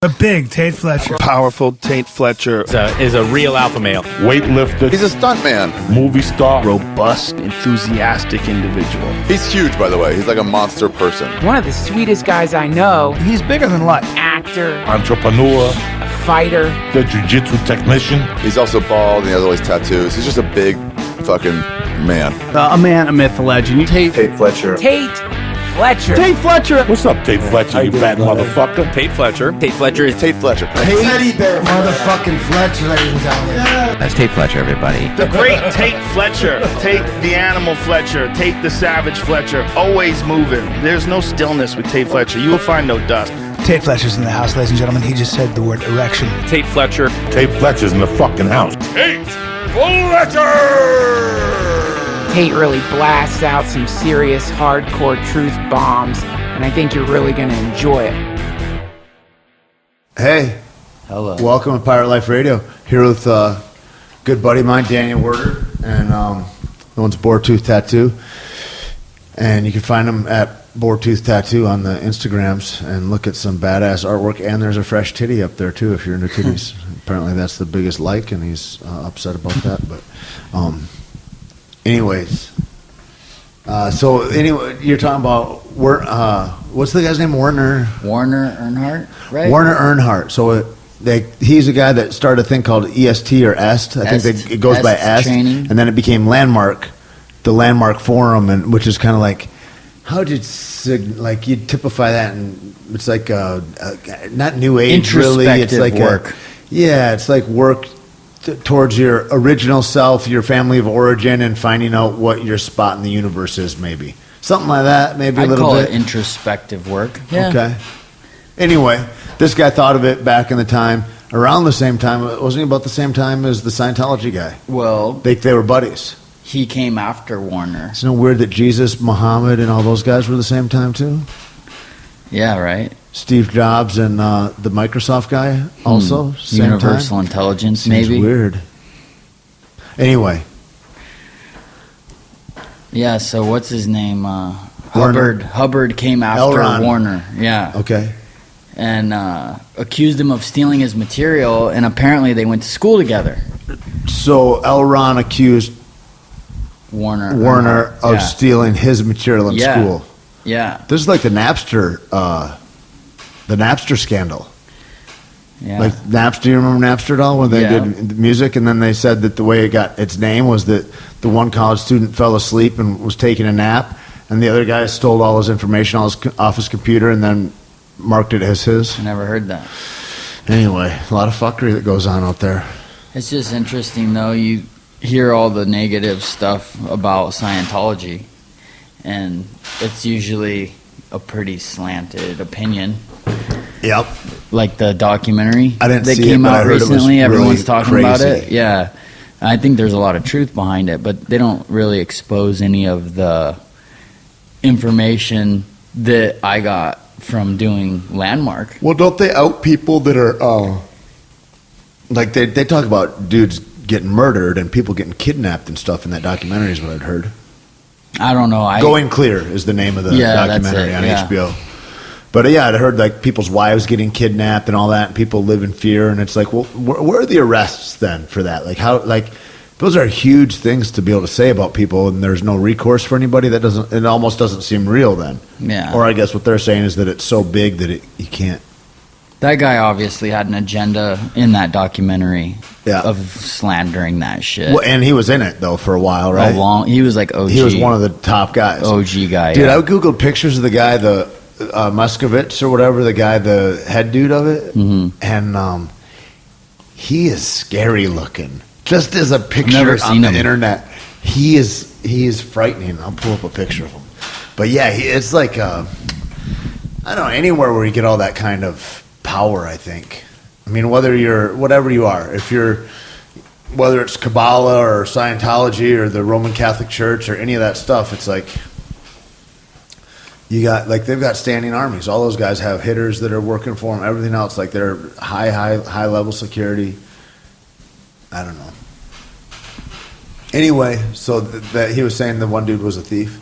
A big Tait Fletcher. Powerful Tait Fletcher is a real alpha male. Weightlifter. He's a stuntman. Movie star. robust, enthusiastic individual. He's huge, by the way. He's like a monster person. One of the sweetest guys I know. He's bigger than life. Actor, Entrepreneur. a fighter. The jiu-jitsu technician. He's also bald and he has all these tattoos. He's just a big fucking man. A man, a myth, a legend. Tait Fletcher. Tait Fletcher. Tait Fletcher. What's up, Tait Fletcher, you fat motherfucker? Tait Fletcher. Tait Fletcher. Teddy bear motherfucking Fletcher, ladies and gentlemen. That's Tait Fletcher, everybody. The great Tait Fletcher. Tait the animal Fletcher. Tait the savage Fletcher. Always moving. There's no stillness with Tait Fletcher. You will find no dust. Tait Fletcher's in the house, ladies and gentlemen. He just said the word erection. Tait Fletcher. Tait Fletcher's in the fucking house. Tait Fletcher! Tait really blasts out some serious hardcore truth bombs, and I think you're really going to enjoy it. Hey. Hello. Welcome to Pirate Life Radio. Here with a good buddy of mine, Daniel Werder, and the one's Boartooth Tattoo. And you can find him at Boartooth Tattoo on the Instagrams and look at some badass artwork. And there's a fresh titty up there, too, if you're into titties. Apparently that's the biggest like, and he's upset about that. But anyways, so anyway, you're talking about what's the guy's name? Werner Earnhardt, right? Werner Earnhardt. So he's a guy that started a thing called EST or EST. I think it goes by EST, training. And then it became Landmark, the Landmark Forum, and which is kind of like, how did you typify that? And it's like not new age, really. It's like work. It's like work towards your original self, your family of origin, and finding out what your spot in the universe is, maybe. Something like that, maybe a little bit. I'd call it introspective work. Yeah. Okay. Anyway, this guy thought of it back in the time, around the same time. Wasn't he about the same time as the Scientology guy? Well, They were buddies. he came after Warner. Isn't it weird that Jesus, Muhammad, and all those guys were the same time, too? Yeah, right? Steve Jobs and the Microsoft guy also? Same Universal time? intelligence, Seems maybe? weird. Anyway. Yeah, so what's his name? Werner. Hubbard came after Elron. Warner. Yeah. Okay. And accused him of stealing his material, and apparently they went to school together. So Elron accused Warner of stealing his material in school. Yeah. This is like the Napster scandal. Yeah. Like Napster, do you remember Napster at all? When they did music, and then they said that the way it got its name was that the one college student fell asleep and was taking a nap, and the other guy stole all his information off his computer and then marked it as his. I never heard that. Anyway, a lot of fuckery that goes on out there. It's just interesting, though. You hear all the negative stuff about Scientology, and it's usually a pretty slanted opinion. Yep. Like the documentary I didn't that see came it, but out I heard it was recently. Everyone's really talking about crazy. it. Yeah. I think there's a lot of truth behind it, but they don't really expose any of the information that I got from doing Landmark. Well, don't they out people that are like they talk about dudes getting murdered and people getting kidnapped and stuff in that documentary is what I'd heard. I don't know. Going Clear is the name of the documentary on HBO. But yeah, I'd heard like people's wives getting kidnapped and all that, and people live in fear. And it's like, well, where are the arrests then for that? Like how, like those are huge things to be able to say about people, and there's no recourse for anybody. That doesn't, it almost doesn't seem real then. Yeah. Or I guess what they're saying is that it's so big that you can't. That guy obviously had an agenda in that documentary of slandering that shit. Well, and he was in it though for a while, right? He was like OG. He was one of the top guys. OG guy. Dude, I googled pictures of the guy, the Muscovitz or whatever, the guy, the head dude of it, and he is scary looking. Just as a picture on the internet, he is frightening. I'll pull up a picture of him. But yeah, it's like I don't know, anywhere where you get all that kind of power, I think. I mean, whether you're whatever you are, whether it's Kabbalah or Scientology or the Roman Catholic Church or any of that stuff, it's like you got, like, they've got standing armies. All those guys have hitters that are working for them. Everything else, like, they're high level security. I don't know. Anyway, so that he was saying the one dude was a thief.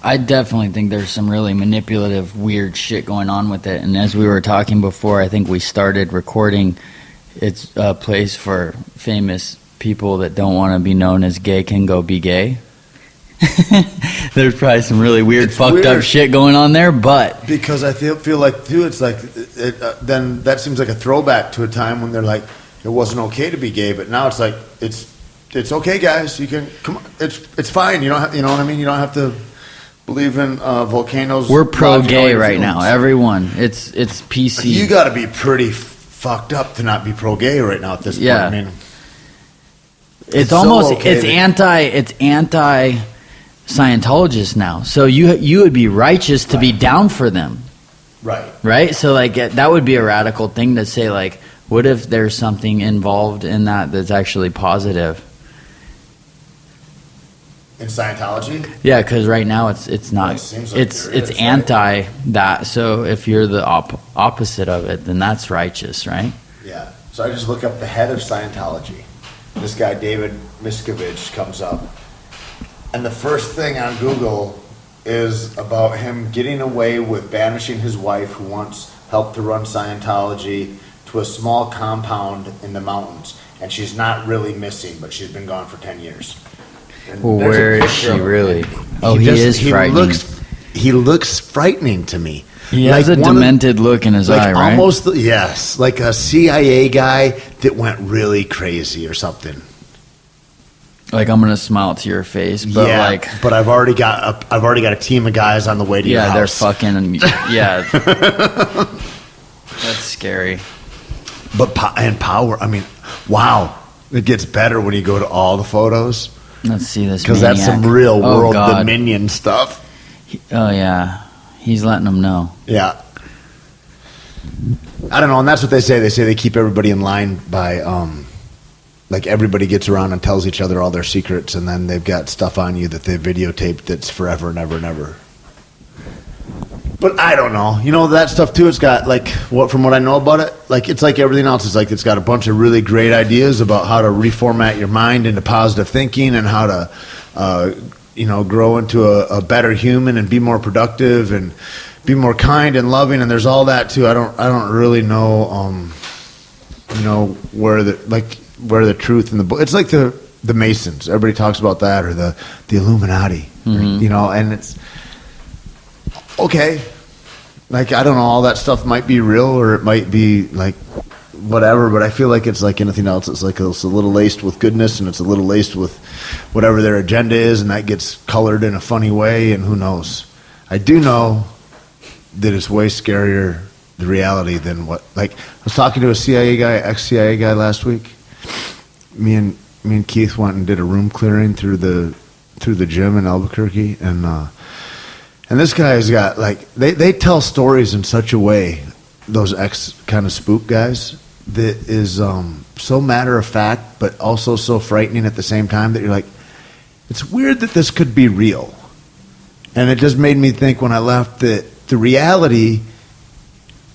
I definitely think there's some really manipulative, weird shit going on with it. And as we were talking before, I think we started recording. It's a place for famous people that don't want to be known as gay can go be gay. There's probably some really weird, fucked up shit going on there, but because I feel like too, it's like then that seems like a throwback to a time when they're like it wasn't okay to be gay, but now it's like it's okay, guys. You can come on, it's fine. You don't have, you know what I mean. You don't have to believe in volcanoes. We're pro gay right now. Everyone, it's PC. You got to be pretty fucked up to not be pro gay right now at this point. I mean, it's almost so okay it's anti Scientologists now. So you would be righteous to be down for them. Right? So like that would be a radical thing to say, like, what if there's something involved in that that's actually positive? In Scientology? Yeah, because right now it's not. It's anti that. So if you're the opposite of it, then that's righteous, right? Yeah. So I just look up the head of Scientology. This guy David Miscavige comes up. And the first thing on Google is about him getting away with banishing his wife, who once helped to run Scientology, to a small compound in the mountains. And she's not really missing, but she's been gone for 10 years. And well, where is she really? Oh, he is frightening. He looks frightening to me. He has a demented look in his eye, right? Almost, yes. Like a CIA guy that went really crazy or something. Like, I'm gonna smile to your face, but but I've already got a team of guys on the way to your house. Yeah, they're fucking. Yeah, that's scary. But power. I mean, wow, it gets better when you go to all the photos. Let's see this, because that's some real world Dominion stuff. Oh yeah, he's letting them know. Yeah, I don't know, and that's what they say. They say they keep everybody in line by like everybody gets around and tells each other all their secrets, and then they've got stuff on you that they've videotaped that's forever and ever and ever. But I don't know. You know, that stuff too, it's got, like, from what I know about it, like, it's like everything else. It's like it's got a bunch of really great ideas about how to reformat your mind into positive thinking and how to, grow into a better human and be more productive and be more kind and loving. And there's all that too. I don't really know, where the truth in the book. It's like the Masons. Everybody talks about that, or the Illuminati, mm-hmm. And it's okay. Like, I don't know, all that stuff might be real, or it might be like whatever, but I feel like it's like anything else. It's like it's a little laced with goodness, and it's a little laced with whatever their agenda is, and that gets colored in a funny way, and who knows. I do know that it's way scarier, the reality, than what, like, I was talking to a CIA guy, ex-CIA guy last week. Me and Keith went and did a room clearing through the gym in Albuquerque, and this guy has got, like, they tell stories in such a way, those ex kind of spook guys, that is so matter of fact, but also so frightening at the same time, that you're like, it's weird that this could be real. And it just made me think when I left that the reality,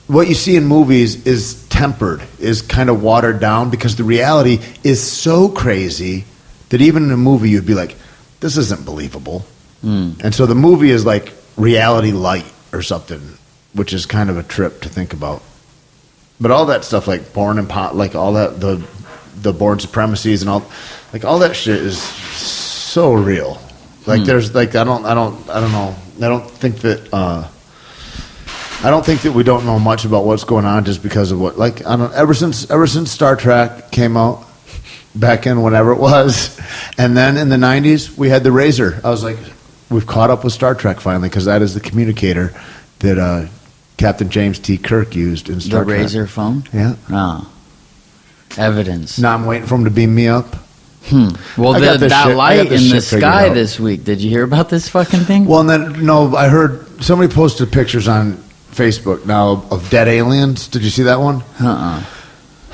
what you see in movies is tempered, is kind of watered down, because the reality is so crazy that even in a movie you'd be like, this isn't believable. And so the movie is like reality light or something, which is kind of a trip to think about. But all that stuff, like Born and like all that, the Born Supremacies and all that shit is so real. Like there's like I don't know. I don't think that we don't know much about what's going on just because of what, like, I don't, ever since Star Trek came out back in whenever it was, and then in the 90s we had the Razor. I was like, we've caught up with Star Trek finally, because that is the communicator that Captain James T. Kirk used in Star Trek. The Razor phone? Yeah. Oh. Evidence. Now I'm waiting for him to beam me up. Well, that light in the sky this week, did you hear about this fucking thing? Well, and then, no, I heard somebody posted pictures on Facebook now of dead aliens. Did you see that one?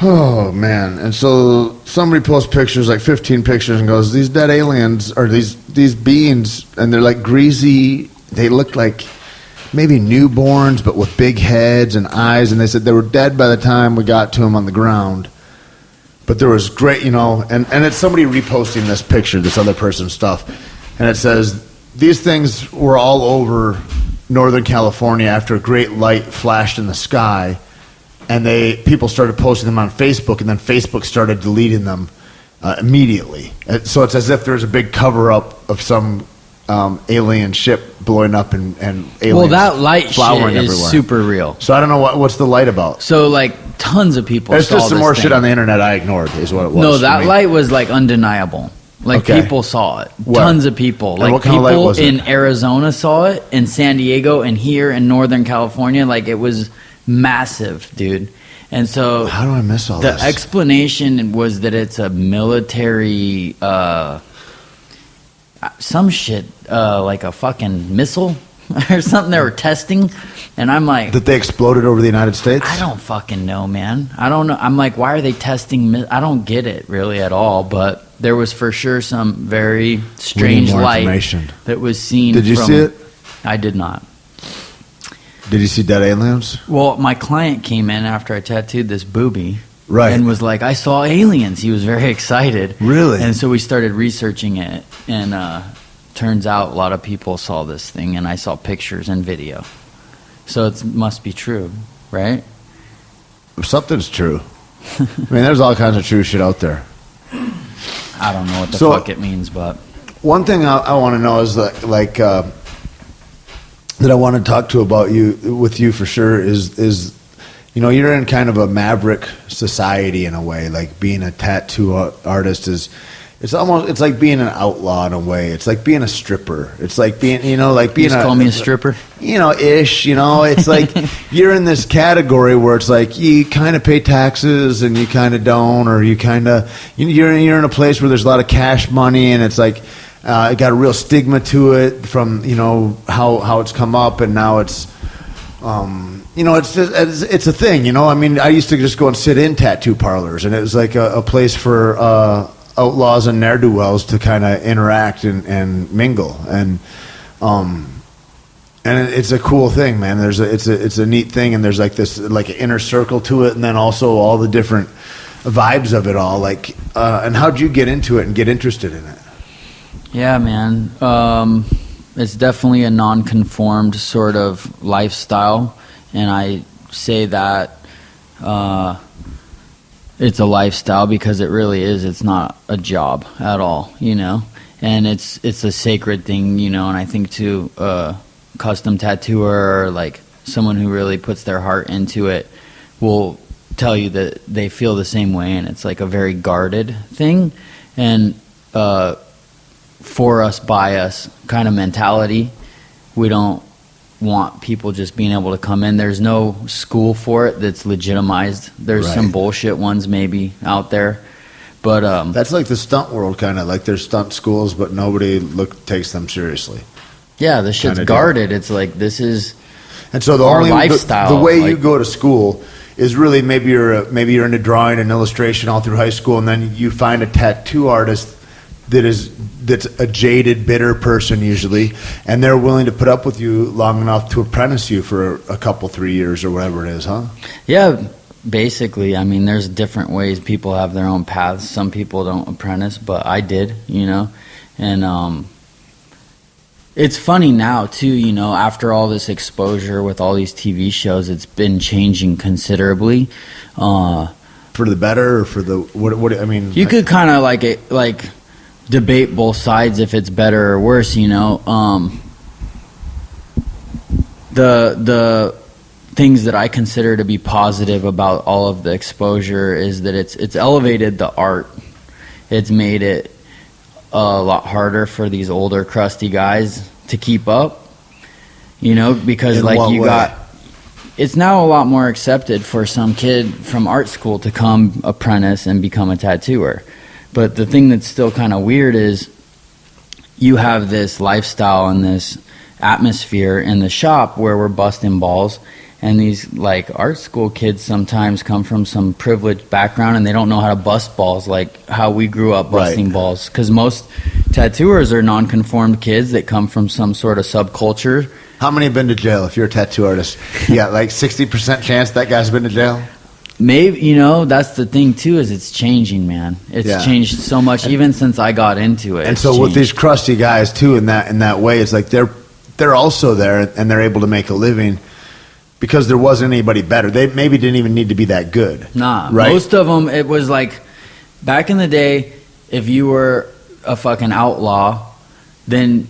Oh, man. And so somebody posts pictures, like 15 pictures, and goes, these dead aliens, or these beings, and they're like greasy, they look like maybe newborns, but with big heads and eyes, and they said they were dead by the time we got to them on the ground. But there was great, and it's somebody reposting this picture, this other person's stuff, and it says, these things were all over Northern California after a great light flashed in the sky, and people started posting them on Facebook, and then Facebook started deleting them immediately. So it's as if there's a big cover-up of some alien ship blowing up and aliens. Well, that light shit flowering is everywhere. super real. So I don't know what's the light about. So like tons of people. There's saw just some this more thing. shit on the internet I ignored. Is what it was. No, for that me. light was like undeniable. Like Okay. people saw it. Where? Tons of people. And Like what kind of light people was it? in Arizona saw it, in San Diego, and here in Northern California. Like it was massive, dude. And so How do I miss all the this? explanation was that it's a military, some shit, like a fucking missile or something they were testing. And I'm like, That they exploded over the United States? I don't fucking know, man. I don't know. I'm like, why are they testing? I don't get it really at all. But there was for sure some very strange more light information. that was seen. Did you from, see it? I did not. Did you see dead aliens? Well, my client came in after I tattooed this boobie. Right. And was like, I saw aliens. He was very excited. Really? And so we started researching it. And turns out a lot of people saw this thing. And I saw pictures and video. So it must be true, right? Something's true. I mean, there's all kinds of true shit out there. I don't know what the So- fuck it means, but One thing I want to know is that I want to talk to about with you for sure is you're in kind of a maverick society in a way. Like being a tattoo artist it's like being an outlaw in a way. It's like being a stripper. It's like being being you just call me a stripper. Ish. It's like you're in this category where it's like you kind of pay taxes and you kind of don't, or you kind of you're in a place where there's a lot of cash money, and it's like it got a real stigma to it from how it's come up, and now it's it's a thing. I mean, I used to just go and sit in tattoo parlors, and it was like a place for outlaws and ne'er-do-wells to kind of interact and mingle, and it's a cool thing, man. It's a neat thing, and there's like this like an inner circle to it, and then also all the different vibes of it all. Like, and how'd you get into it and get interested in it? Yeah, man. It's definitely a non-conformed sort of lifestyle, and I say that it's a lifestyle because it really is. It's not a job at all, and it's a sacred thing, and I think to a custom tattooer or like someone who really puts their heart into it will tell you that they feel the same way, and it's like a very guarded thing, and for us, by us kind of mentality. We don't want people just being able to come in. There's no school for it that's legitimized. There's Right. some bullshit ones maybe out there, but That's like the stunt world, kind of like there's stunt schools, but nobody takes them seriously. yeah, the shit's Kinda do. guarded. It's like this is And so the Our only lifestyle, the way you like- go to school is really maybe you're into drawing and illustration all through high school, and then you find a tattoo artist that's a jaded, bitter person usually, and they're willing to put up with you long enough to apprentice you for a couple 3 years or whatever it is, huh? yeah. Basically, I mean, there's different ways people have their own paths. Some people don't apprentice, but I did, and it's funny now too, after all this exposure with all these TV shows, it's been changing considerably. For the better or for the what I mean, You could kind of like debate both sides if it's better or worse. The things that I consider to be positive about all of the exposure is that it's elevated the art. It's made it a lot harder for these older crusty guys to keep up. Because In like what you way? got. It's now a lot more accepted for some kid from art school to come apprentice and become a tattooer. But the thing that's still kind of weird is you have this lifestyle and this atmosphere in the shop where we're busting balls, and these like art school kids sometimes come from some privileged background and they don't know how to bust balls like how we grew up busting Right. balls, because most tattooers are non-conformed kids that come from some sort of subculture. how many have been to jail? If you're a tattoo artist, you got like 60% chance that guy's been to jail. Maybe, that's the thing too, is it's changing, man. It's changed so much, even since I got into it. And so with these crusty guys too, in that way, it's like they're also there and they're able to make a living because there wasn't anybody better. They maybe didn't even need to be that good. Nah, right? Most of them, it was like back in the day, if you were a fucking outlaw, then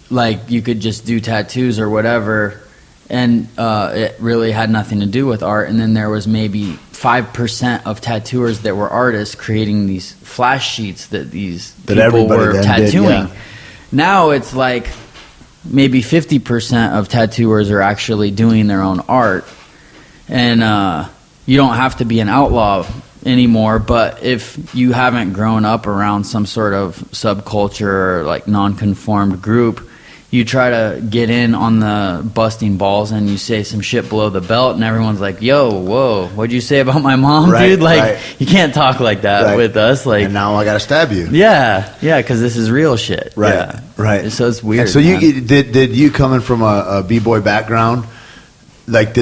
like you could just do tattoos or whatever, and it really had nothing to do with art. And then there was maybe 5% of tattooers that were artists creating these flash sheets that people were tattooing. Now it's like maybe 50% of tattooers are actually doing their own art, and you don't have to be an outlaw anymore. But if you haven't grown up around some sort of subculture or like non-conformed group, you try to get in on the busting balls and you say some shit below the belt and everyone's like, yo, whoa, what'd you say about my mom, dude? Like, you can't talk like that with us. Like, and now I gotta stab you. Yeah, because this is real shit. Right, right. So it's weird. And so you did you coming from a b-boy background, like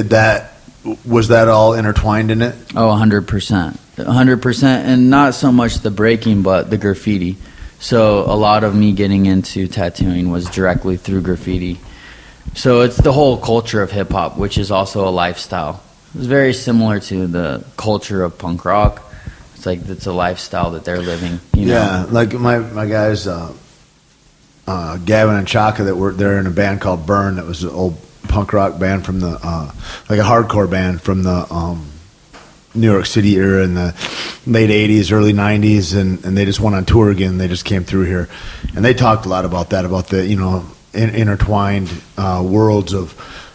was that all intertwined in it? Oh, 100%. 100%, and not so much the breaking, but the graffiti. So a lot of me getting into tattooing was directly through graffiti. So it's the whole culture of hip-hop, which is also a lifestyle. It's very similar to the culture of punk rock. It's like it's a lifestyle that they're living. You know? Yeah, like my guys, Gavin and Chaka, they're in a band called Burn. That was an old punk rock band from the like a hardcore band from the New York City era in the late 80s, early 90s, and they just went on tour again. They just came through here, and they talked a lot about that, about the intertwined worlds of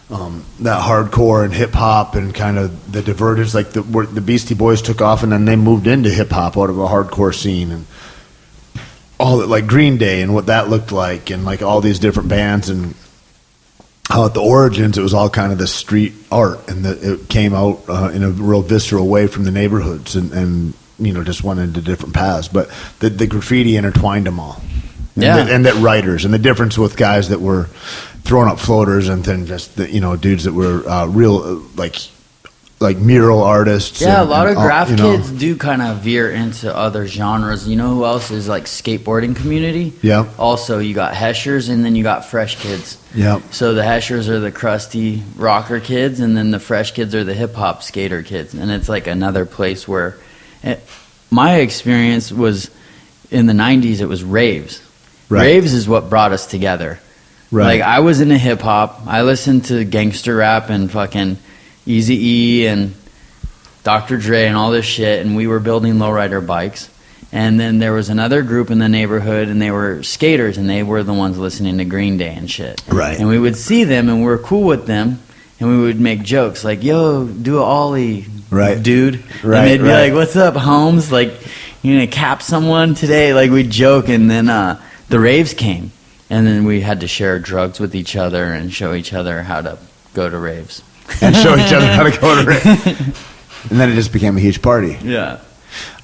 that hardcore and hip hop and kind of the divergence. Like the Beastie Boys took off, and then they moved into hip hop out of a hardcore scene, and all that, like Green Day and what that looked like, and like all these different bands, and how at the origins it was all kind of the street art, and it came out in a real visceral way from the neighborhoods, and just went into different paths. But the graffiti intertwined them all, and that writers, and the difference with guys that were throwing up floaters, and then just dudes that were real like mural artists. Yeah, a lot of graph kids do kind of veer into other genres. You know who else is like skateboarding community? Yeah. Also, you got Heshers, and then you got Fresh Kids. Yeah. So the Heshers are the crusty rocker kids, and then the Fresh Kids are the hip hop skater kids. And it's like another place where my experience was in the 90s. It was raves. Right. Raves is what brought us together. Right. Like I was into hip hop. I listened to gangster rap and fucking Eazy-E and Dr. Dre and all this shit, and we were building lowrider bikes. And then there was another group in the neighborhood, and they were skaters, and they were the ones listening to Green Day and shit. Right. And we would see them, and we were cool with them, and we would make jokes like, yo, do a ollie, dude. Right, and they'd be like, what's up, Holmes? Like, you gonna cap someone today? Like, we'd joke, and then the raves came. And then we had to share drugs with each other and show each other how to go to raves. And show each other how to go to raves. And then it just became a huge party. Yeah.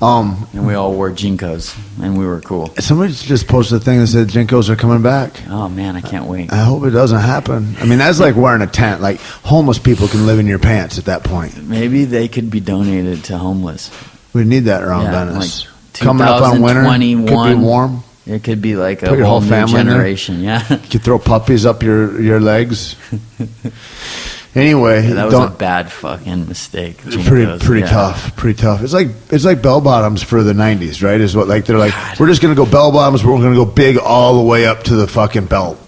And we all wore Jinkos, and we were cool. Somebody just posted a thing that said Jinkos are coming back. Oh, man, I can't wait. I hope it doesn't happen. I mean, that's like wearing a tent. Like, homeless people can live in your pants at that point. Maybe they could be donated to homeless. We need that around Venice. Like coming up on winter, could be warm. It could be like a whole new generation. Yeah. You could throw puppies up your legs. Anyway, that was a bad fucking mistake. Pretty tough. It's like bell bottoms for the 90s, right? Is what they're like. God. We're just gonna go bell bottoms, but we're gonna go big all the way up to the fucking belt.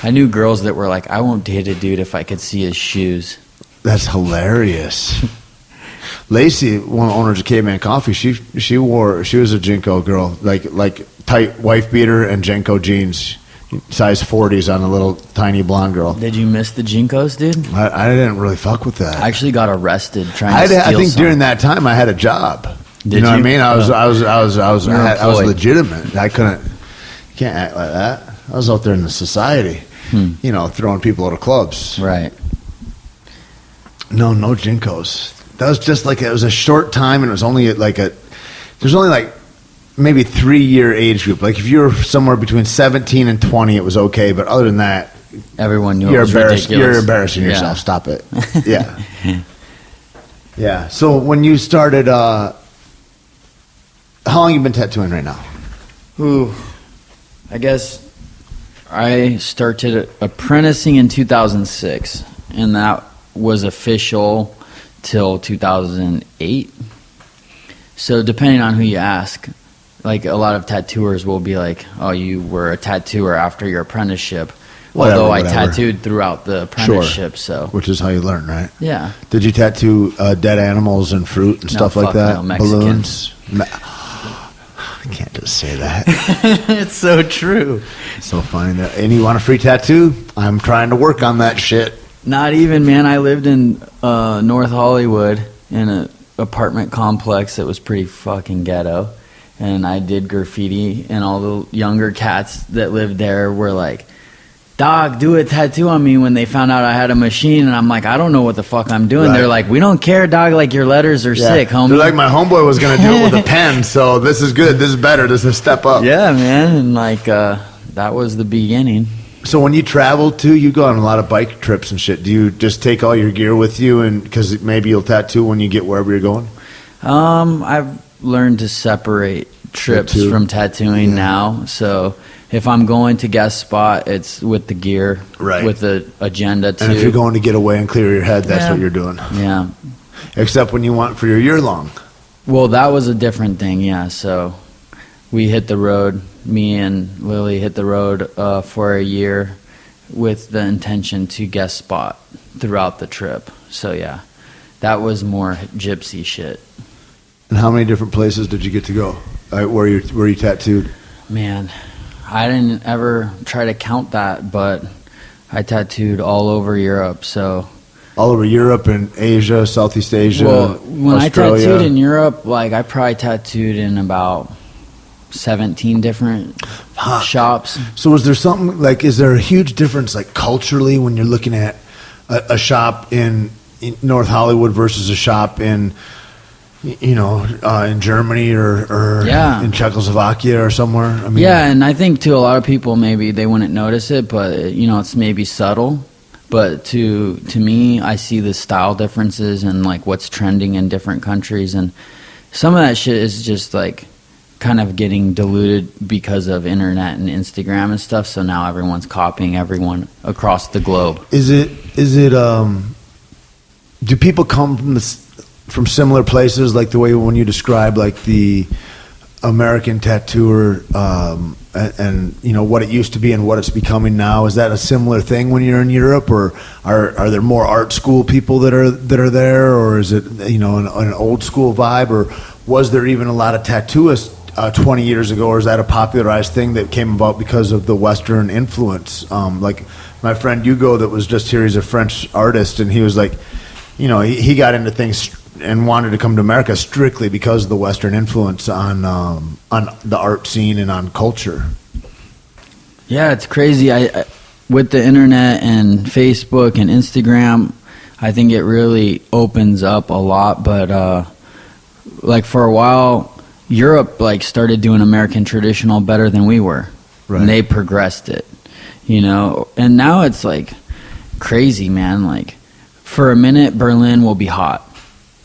I knew girls that were like, I won't date a dude if I could see his shoes. That's hilarious. Lacey, one of the owners of Caveman Coffee, she was a Jinko girl, like tight wife beater and Jinko jeans. Size 40s on a little tiny blonde girl. Did you miss the Jinkos, dude? I didn't really fuck with that. I actually got arrested trying to steal I think during that time I had a job. Did you know what I mean? I was legitimate. I can't act like that. I was out there in the society, throwing people out of clubs. Right. No Jinkos. That was just it was a short time, and it was only there's only maybe 3-year age group. Like if you were somewhere between 17 and 20, it was okay. But other than that, everyone knew it was ridiculous. You're embarrassing yourself. Stop it. Yeah. Yeah. So when you started, how long you been tattooing right now? Ooh, I guess I started apprenticing in 2006, and that was official till 2008. So depending on who you ask, like a lot of tattooers will be like, oh, you were a tattooer after your apprenticeship. Although I tattooed throughout the apprenticeship, so. Which is how you learn, right? Yeah. Did you tattoo dead animals and fruit and stuff like that? No, Mexican. Balloons? I can't just say that. It's so true. It's so funny. And you want a free tattoo? I'm trying to work on that shit. Not even, man. I lived in North Hollywood in an apartment complex that was pretty fucking ghetto. And I did graffiti, and all the younger cats that lived there were like, dog, do a tattoo on me, when they found out I had a machine. And I'm like, I don't know what the fuck I'm doing. Right. They're like, we don't care, dog. Like, your letters are sick, homie. They're like, my homeboy was going to do it with a pen, so this is good. This is better. This is a step up. Yeah, man. And like, that was the beginning. So when you travel too, you go on a lot of bike trips and shit. Do you just take all your gear with you, and because maybe you'll tattoo when you get wherever you're going? I've learned to separate trips from tattooing now. So if I'm going to guest spot, it's with the gear, with the agenda too. And if you're going to get away and clear your head, that's what you're doing. Yeah. Except when you want for your year long. Well, that was a different thing, yeah. So we hit the road. Me and Lily hit the road for a year with the intention to guest spot throughout the trip. So yeah, that was more gypsy shit. And how many different places did you get to go? Where you tattooed? Man, I didn't ever try to count that, but I tattooed all over Europe. So all over Europe and Asia, Southeast Asia. Well, when Australia. I tattooed in Europe, like I probably tattooed in about 17 different shops. So was there something like, is there a huge difference like culturally when you're looking at a shop in North Hollywood versus a shop in in Germany or in Czechoslovakia or somewhere? I mean, yeah, and I think to a lot of people maybe they wouldn't notice it, but it's maybe subtle. But to me, I see the style differences and like what's trending in different countries, and some of that shit is just like kind of getting diluted because of internet and Instagram and stuff. So now everyone's copying everyone across the globe. Is it do people come from similar places, like the way when you describe like the American tattooer and what it used to be and what it's becoming now? Is that a similar thing when you're in Europe, or are there more art school people that are there, or is it an old school vibe, or was there even a lot of tattooists 20 years ago, or is that a popularized thing that came about because of the Western influence? Like my friend Hugo that was just here, he's a French artist, and he was like, he got into things and wanted to come to America strictly because of the Western influence on the art scene and on culture. Yeah, it's crazy. I with the internet and Facebook and Instagram, I think it really opens up a lot. But like for a while, Europe like started doing American traditional better than we were. Right. And they progressed it, And now it's like crazy, man. Like for a minute, Berlin will be hot.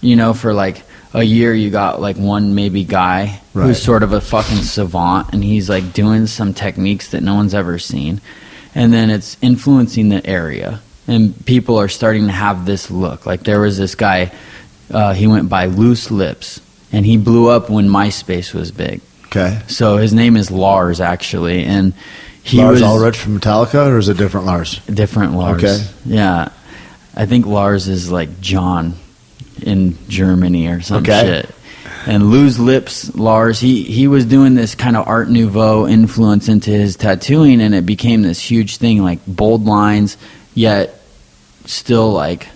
For like a year, you got like one maybe guy who's sort of a fucking savant, and he's like doing some techniques that no one's ever seen. And then it's influencing the area, and people are starting to have this look. Like there was this guy, he went by Loose Lips, and he blew up when MySpace was big. Okay. So his name is Lars, actually. And he Lars was Ulrich from Metallica, or is it different Lars? Different Lars. Okay. Yeah. I think Lars is like John in Germany or some shit. And Loose Lips Lars, he was doing this kind of Art Nouveau influence into his tattooing, and it became this huge thing, like bold lines, yet still like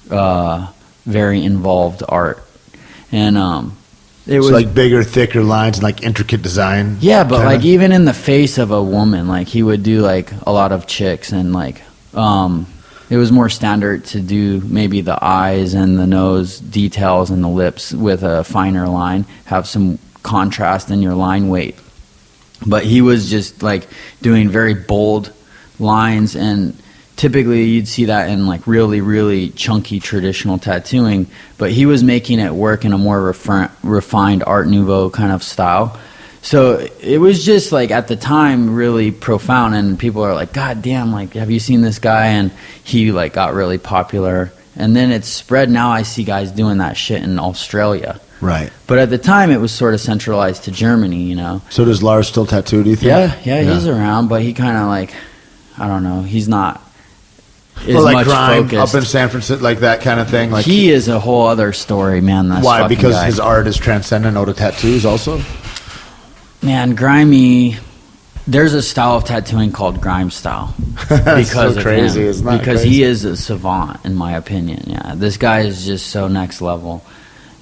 very involved art. And it was like bigger, thicker lines and like intricate design. Yeah, but like even in the face of a woman, like he would do like a lot of chicks, and like it was more standard to do maybe the eyes and the nose details and the lips with a finer line, have some contrast in your line weight. But he was just like doing very bold lines, and typically you'd see that in like really, really chunky traditional tattooing, but he was making it work in a more refined Art Nouveau kind of style. So it was just like at the time really profound, and people are like, God damn, like, have you seen this guy? And he like got really popular, and then it's spread. Now I see guys doing that shit in Australia. Right. But at the time it was sort of centralized to Germany, you know. So does Lars still tattoo, do you think? Yeah, he's around, but he kind of like, I don't know, he's not as Or like much grime focused. up in San Francisco, like that kind of thing. Like He is a whole other story, man. That why? fucking Because guy. his art is transcendent out of tattoos, also. Man, grimy. There's a style of tattooing called grime style because so of crazy, him. isn't that because crazy? he is a savant, in my opinion. Yeah, this guy is just so next level.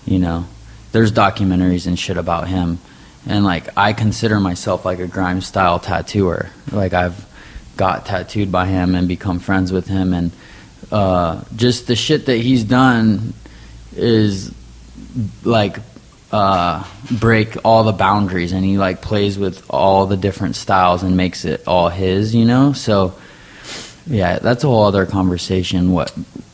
You know, there's documentaries and shit about him, and like I consider myself like a grime style tattooer. Like I've got tattooed by him and become friends with him, and just the shit that he's done is like break all the boundaries, and he like plays with all the different styles and makes it all his, you know. So yeah, that's a whole other conversation.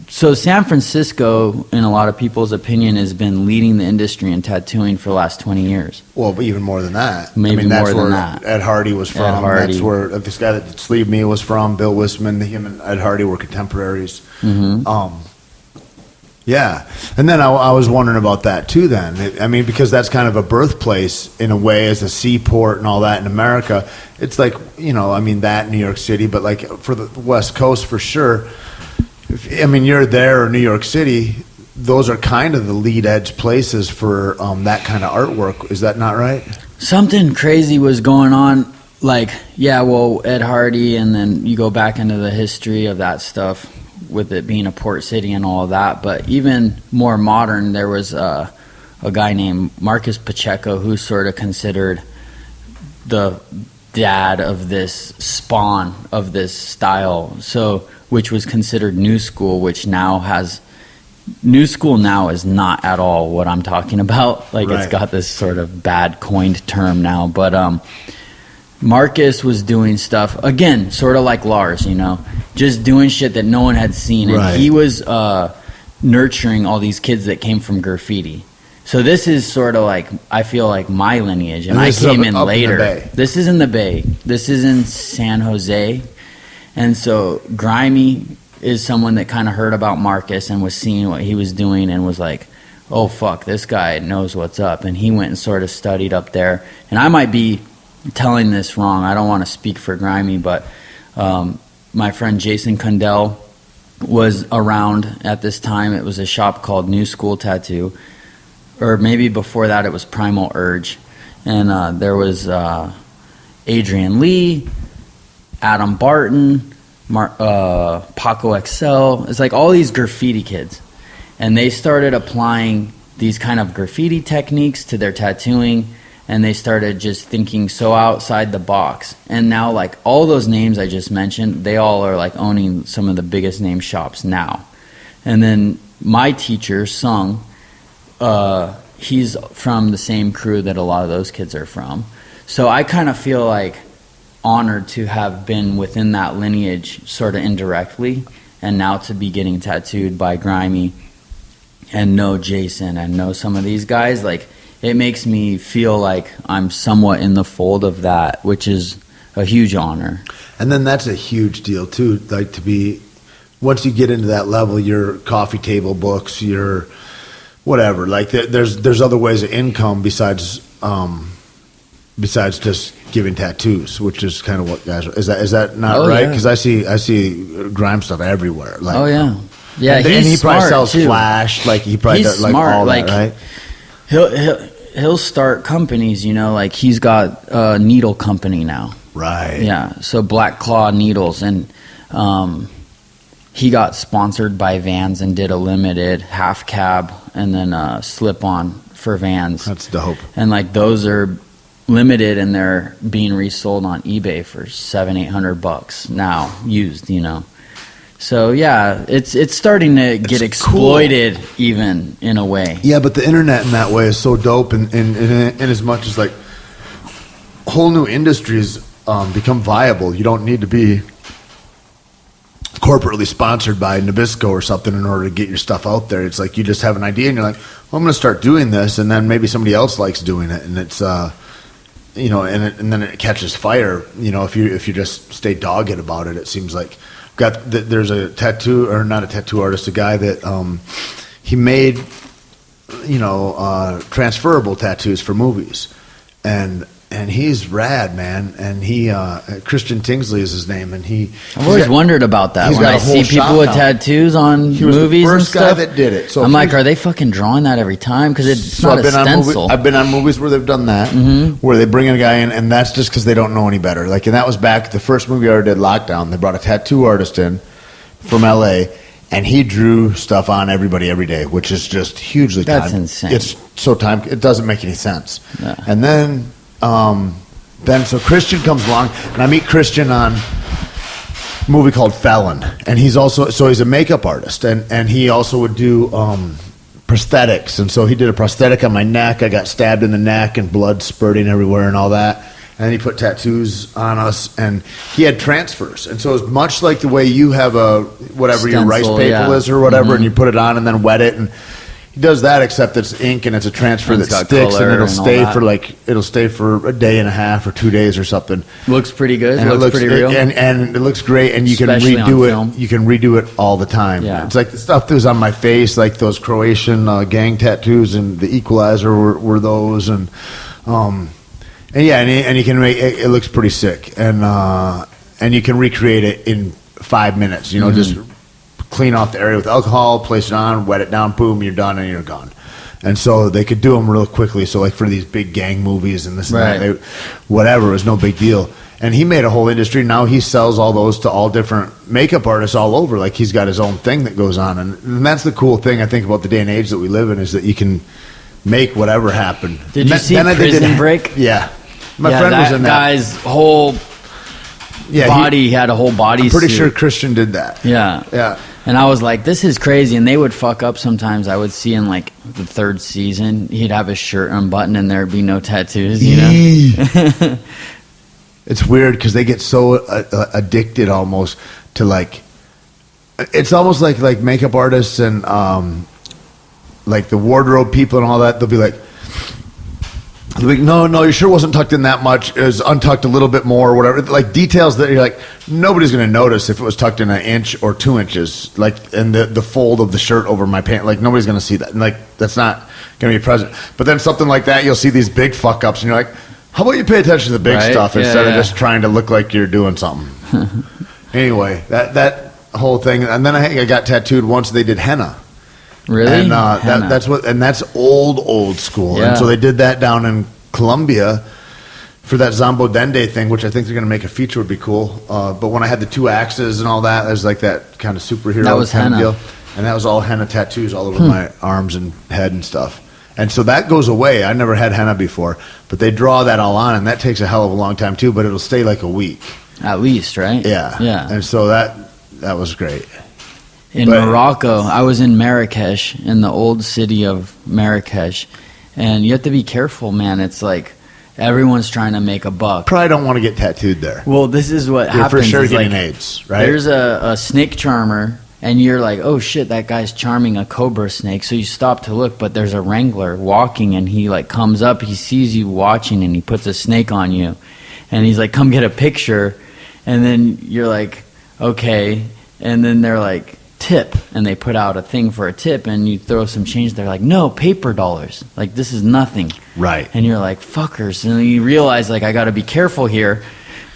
So San Francisco, in a lot of people's opinion, has been leading the industry in tattooing for the last 20 years. Well, but even more than that. Maybe that's more than where that. Ed Hardy was from. Hardy. That's where this guy that sleeved me was from. Bill Wisman. Him and Ed Hardy were contemporaries. Mm-hmm. Yeah, and then I was wondering about that too. Then I mean, because that's kind of a birthplace in a way, as a seaport and all that in America. It's like, you know, I mean, that New York City, but like for the West Coast for sure. I mean, you're there or New York City. Those are kind of the lead edge places for that kind of artwork. Is that not right? Something crazy was going on. Like, yeah, well, Ed Hardy, and then you go back into the history of that stuff with it being a port city and all of that. But even more modern, there was a guy named Marcus Pacheco, who's sort of considered the dad of this spawn of this style. So, which was considered new school, which now has new school now is not at all what I'm talking about. Like, Right. It's got this sort of bad coined term now. But Marcus was doing stuff, again, sort of like Lars, you know, just doing shit that no one had seen. And Right. he was nurturing all these kids that came from graffiti. So this is sort of like, I feel like my lineage, and I this is came up in in the later. Bay. This is in the Bay. This is in San Jose. And so Grimy is someone that kind of heard about Marcus and was seeing what he was doing and was like, oh, fuck, this guy knows what's up. And he went and sort of studied up there. And I might be telling this wrong. I don't want to speak for Grimy, but my friend Jason Kundell was around at this time. It was a shop called New School Tattoo. Or maybe before that it was Primal Urge. And there was Adrian Lee, Adam Barton, Paco Excel. It's like all these graffiti kids. And they started applying these kind of graffiti techniques to their tattooing, and they started just thinking so outside the box. And now, like, all those names I just mentioned, they all are like owning some of the biggest name shops now. And then my teacher, Sung, he's from the same crew that a lot of those kids are from. So I kind of feel like honored to have been within that lineage sort of indirectly, and now to be getting tattooed by Grimy and know Jason and know some of these guys. Like, it makes me feel like I'm somewhat in the fold of that, which is a huge honor. And then that's a huge deal too. Like, to be, once you get into that level, your coffee table books, your whatever. Like, there's other ways of income besides just giving tattoos, which is kind of what guys are. Is that not right? Yeah. Because I see grime stuff everywhere. Like, Oh yeah, yeah. and He's he probably smart, sells too. Flash. Like, he probably He's does like smart, all like, that, right? He'll start companies, you know, like he's got a needle company now. Right. Yeah, so Black Claw Needles, and he got sponsored by Vans and did a limited half cab and then slip on for Vans. That's dope. And like those are limited, and they're being resold on eBay for $700-800 now, used, you know. So yeah, it's starting to get exploited, even in a way. Yeah, but the internet in that way is so dope, and as much as like whole new industries become viable. You don't need to be corporately sponsored by Nabisco or something in order to get your stuff out there. It's like you just have an idea and you're like, well, I'm going to start doing this, and then maybe somebody else likes doing it, and it's and then it catches fire. If you just stay dogged about it, it seems like there's a tattoo, or not a tattoo artist, a guy that he made transferable tattoos for movies, and he's rad, man. And he Christian Tingsley is his name, and I've always wondered about that. When I see people with tattoos on he was movies the and first stuff, guy that did it. So I'm like, are they fucking drawing that every time? Because it's not I've a stencil. I've been on movies where they've done that, where they bring in a guy in, and that's just because they don't know any better. Like, and that was back the first movie I ever did, Lockdown. They brought a tattoo artist in from L.A., and he drew stuff on everybody every day, which is just hugely time. That's insane. It's so time. It doesn't make any sense. No. And then so Christian comes along, and I meet Christian on a movie called Felon, and he's a makeup artist, and he also would do prosthetics, and so he did a prosthetic on my neck. I got stabbed in the neck and blood spurting everywhere and all that. And then he put tattoos on us, and he had transfers. And so it was much like the way you have whatever your rice paper is or whatever, and you put it on and then wet it. And he does that, except it's ink and it's a transfer that sticks, and it'll stay for a day and a half or 2 days or something. Looks pretty good. And it looks pretty real. And it looks great, and you Especially can redo on it. film. You can redo it all the time. Yeah. It's like the stuff that was on my face, like those Croatian gang tattoos, and the Equalizer were those, and you can make it. It looks pretty sick, and you can recreate it in 5 minutes. Just clean off the area with alcohol, place it on, wet it down, boom, you're done, and you're gone. And so they could do them real quickly. So like for these big gang movies and this and that, whatever, it was no big deal. And he made a whole industry. Now he sells all those to all different makeup artists all over. Like he's got his own thing that goes on, and that's the cool thing I think about the day and age that we live in, is that you can make whatever happen. Did you see Prison Break? Yeah. My friend was in that. Guy's whole body had a whole body I'm pretty suit. sure Christian did that. Yeah. Yeah. And I was like, this is crazy. And they would fuck up sometimes. I would see in like the third season, he'd have his shirt unbuttoned and there'd be no tattoos, It's weird because they get so addicted almost to like, it's almost like makeup artists and like the wardrobe people and all that. They'll be like, no, your shirt wasn't tucked in that much. It was untucked a little bit more or whatever. Like details that you're like, nobody's going to notice if it was tucked in an inch or 2 inches, like, and the fold of the shirt over my pant. Like, nobody's going to see that. And like, that's not going to be present. But then something like that, you'll see these big fuck ups and you're like, how about you pay attention to the big stuff instead of just trying to look like you're doing something? Anyway, that whole thing. And then I got tattooed once. They did henna. Really? And that's old school. Yeah. And so they did that down in Colombia for that Zambo Dende thing, which I think they're going to make a feature, would be cool. But when I had the 2 axes and all that, there's like that kind of superhero that was kind henna. of deal. And that was all henna tattoos all over my arms and head and stuff. And so that goes away. I never had henna before, but they draw that all on, and that takes a hell of a long time too, but it'll stay like a week. At least, right? Yeah. Yeah. And so that was great. In Morocco, I was in Marrakesh, in the old city of Marrakesh, and you have to be careful, man. It's like everyone's trying to make a buck. Probably don't want to get tattooed there. Well, this is what You're happens. for sure is getting like, AIDS, right? There's a snake charmer, and you're like, oh shit, that guy's charming a cobra snake. So you stop to look, but there's a wrangler walking, and he like comes up, he sees you watching, and he puts a snake on you, and he's like, come get a picture, and then you're like, okay, and then they're like, tip, and they put out a thing for a tip, and you throw some change. They're like, no, paper dollars, like this is nothing, right? And you're like, fuckers. And then you realize like I got to be careful here.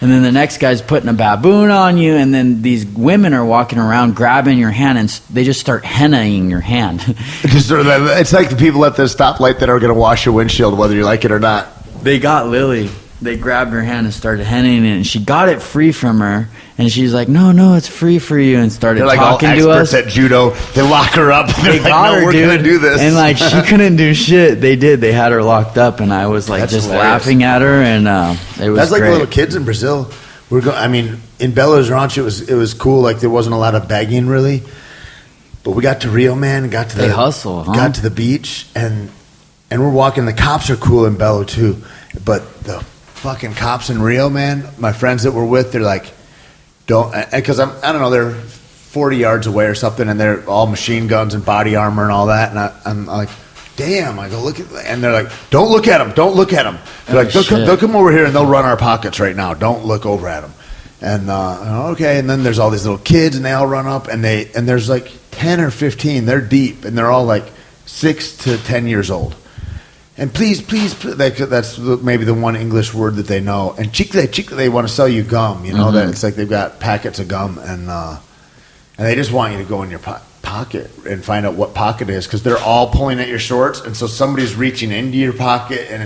And then the next guy's putting a baboon on you, and then these women are walking around grabbing your hand, and they just start hennaing your hand. It's like the people at the stoplight that are going to wash your windshield whether you like it or not. They got Lily. They grabbed her hand and started hennaing it, and she got it free from her, and she's like, no, it's free for you, and started They're like talking all to us. experts at judo. They lock her up. They They're got like, no, her, we're dude. going to do this. And like she couldn't do shit. They did. They had her locked up, and I was like That's just hilarious. laughing at her, and it was That's like great. the little kids in Brazil. In Belo Horizonte, it was cool. Like there wasn't a lot of begging really, but we got to Rio, man. And got to They hustle, huh? Got to the beach, and we're walking. The cops are cool in Belo too, but the fucking cops in Rio, man. My friends that were with, they're like, don't, because I don't know, they're 40 yards away or something, and they're all machine guns and body armor and all that. And I'm like, damn. I go, look at, and they're like, don't look at them. Don't look at them. They're like, they'll come over here and they'll run our pockets right now. Don't look over at them. And okay. And then there's all these little kids, and they all run up, and there's like 10 or 15. They're deep, and they're all like 6 to 10 years old. And please, that's maybe the one English word that they know. And chicle, they want to sell you gum. You know that it's like they've got packets of gum, and they just want you to go in your pocket and find out what pocket it is, because they're all pulling at your shorts, and so somebody's reaching into your pocket, and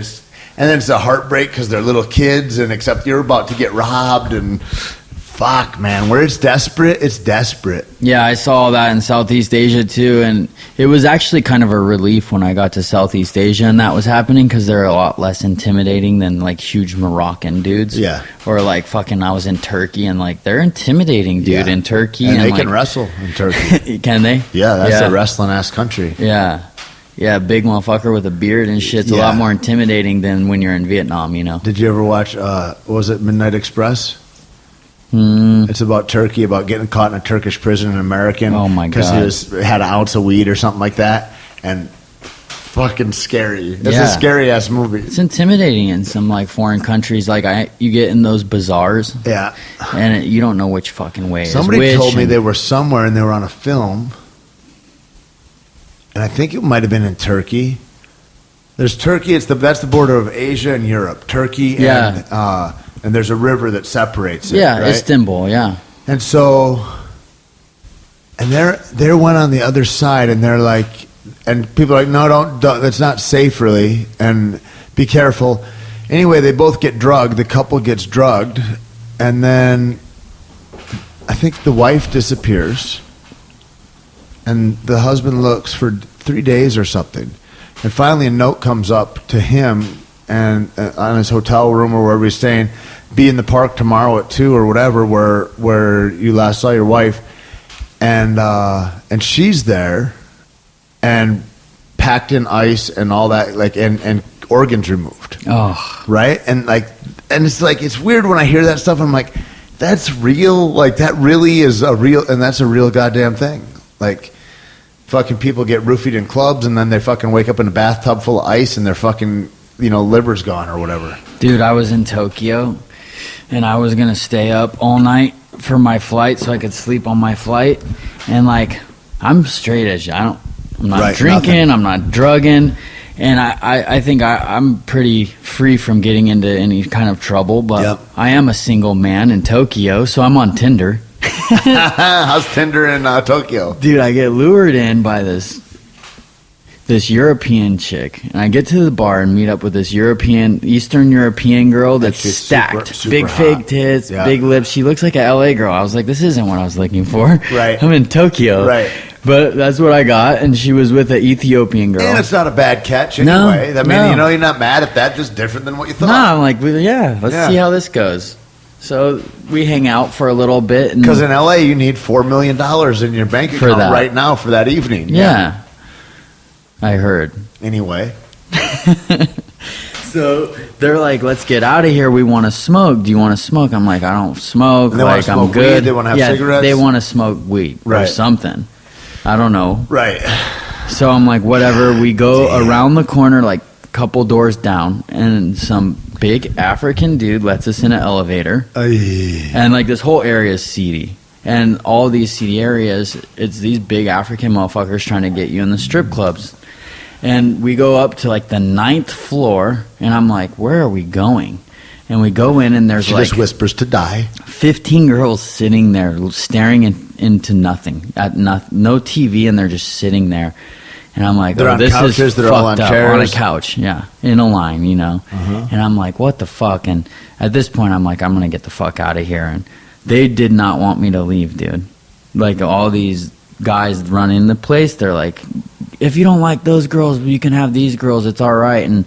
then it's a heartbreak because they're little kids, and except you're about to get robbed, and fuck, man, where it's desperate. Yeah, I saw that in Southeast Asia too, and it was actually kind of a relief when I got to Southeast Asia and that was happening, because they're a lot less intimidating than like huge Moroccan dudes. Yeah. Or like fucking, I was in Turkey, and like they're intimidating, dude, in Turkey. And they like, can wrestle in Turkey. Can they? Yeah, that's a wrestling ass country. Yeah. Yeah, big motherfucker with a beard and shit's a lot more intimidating than when you're in Vietnam, you know. Did you ever watch, was it Midnight Express? It's about Turkey, about getting caught in a Turkish prison, an American. Oh my God. Because he had an ounce of weed or something like that. And fucking scary. It's a scary ass movie. It's intimidating in some like foreign countries. Like you get in those bazaars. Yeah. And you don't know which fucking way Somebody is which. told me they were somewhere and they were on a film. And I think it might have been in Turkey. There's Turkey. That's the border of Asia and Europe. Turkey and there's a river that separates it. Yeah, right? Istanbul, yeah. And so, and they're one on the other side, and they're like, and people are like, no, don't, that's not safe, really, and be careful. Anyway, they both get drugged. The couple gets drugged, and then I think the wife disappears, and the husband looks for 3 days or something, and finally a note comes up to him and on his hotel room or wherever he's staying, be in the park tomorrow at 2 or whatever, where you last saw your wife, and she's there, and packed in ice and all that, like, and organs removed. Oh, right, and it's like, it's weird when I hear that stuff. I'm like, that's real. Like, that really is a real, and that's a real goddamn thing. Like, fucking people get roofied in clubs, and then they fucking wake up in a bathtub full of ice, and their fucking, liver's gone or whatever. dude, I was in Tokyo, and I was gonna stay up all night for my flight so I could sleep on my flight, and like, I'm straight edge. I'm not drinking. Nothing. I'm not drugging, and I think I'm pretty free from getting into any kind of trouble. But I am a single man in Tokyo, so I'm on Tinder. How's Tinder in Tokyo? Dude, I get lured in by this European chick, and I get to the bar and meet up with this Eastern European girl that's stacked, super big hot. fake tits, big lips. She looks like a LA girl. I was like, this isn't what I was looking for. Right. I'm in Tokyo. Right. But that's what I got, and she was with an Ethiopian girl. And it's not a bad catch anyway. You're not mad at that, just different than what you thought. No, I'm like, let's see how this goes. So we hang out for a little bit. Because in LA, you need $4 million in your bank account right now for that evening. Yeah. I heard. Anyway. So they're like, let's get out of here. We want to smoke. Do you want to smoke? I'm like, I don't smoke. And they want to smoke I'm good. weed? They want to have cigarettes? They want to smoke weed or something. I don't know. Right. So I'm like, whatever. We go around the corner, like a couple doors down, and some big African dude lets us in an elevator. And like, this whole area is seedy. And all these seedy areas, it's these big African motherfuckers trying to get you in the strip clubs. And we go up to like the 9th floor, and I'm like, where are we going? And we go in, and there's she just whispers to die. 15 girls sitting there staring into nothing, at no TV, and they're just sitting there. And I'm like, they're on this couches, is they're all on fucked up. chairs. On a couch, in a line, And I'm like, what the fuck? And at this point, I'm like, I'm going to get the fuck out of here. And they did not want me to leave, dude. Like, all these guys running the place, they're like, if you don't like those girls, you can have these girls, it's all right. And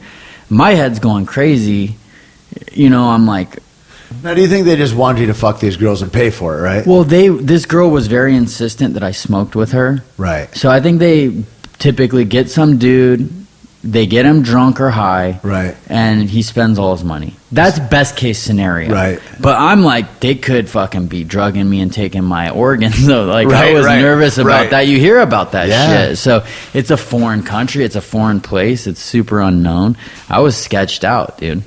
my head's going crazy. I'm like... Now, do you think they just wanted you to fuck these girls and pay for it, right? Well, this girl was very insistent that I smoked with her. Right. So I think they typically get some dude, they get him drunk or high, Right. and he spends all his money. That's best case scenario, Right. But I'm like, they could fucking be drugging me and taking my organs. So like, I Right, was right, nervous about right. that. You hear about that Yeah. shit. So it's a foreign country. It's a foreign place. It's super unknown. I was sketched out, dude.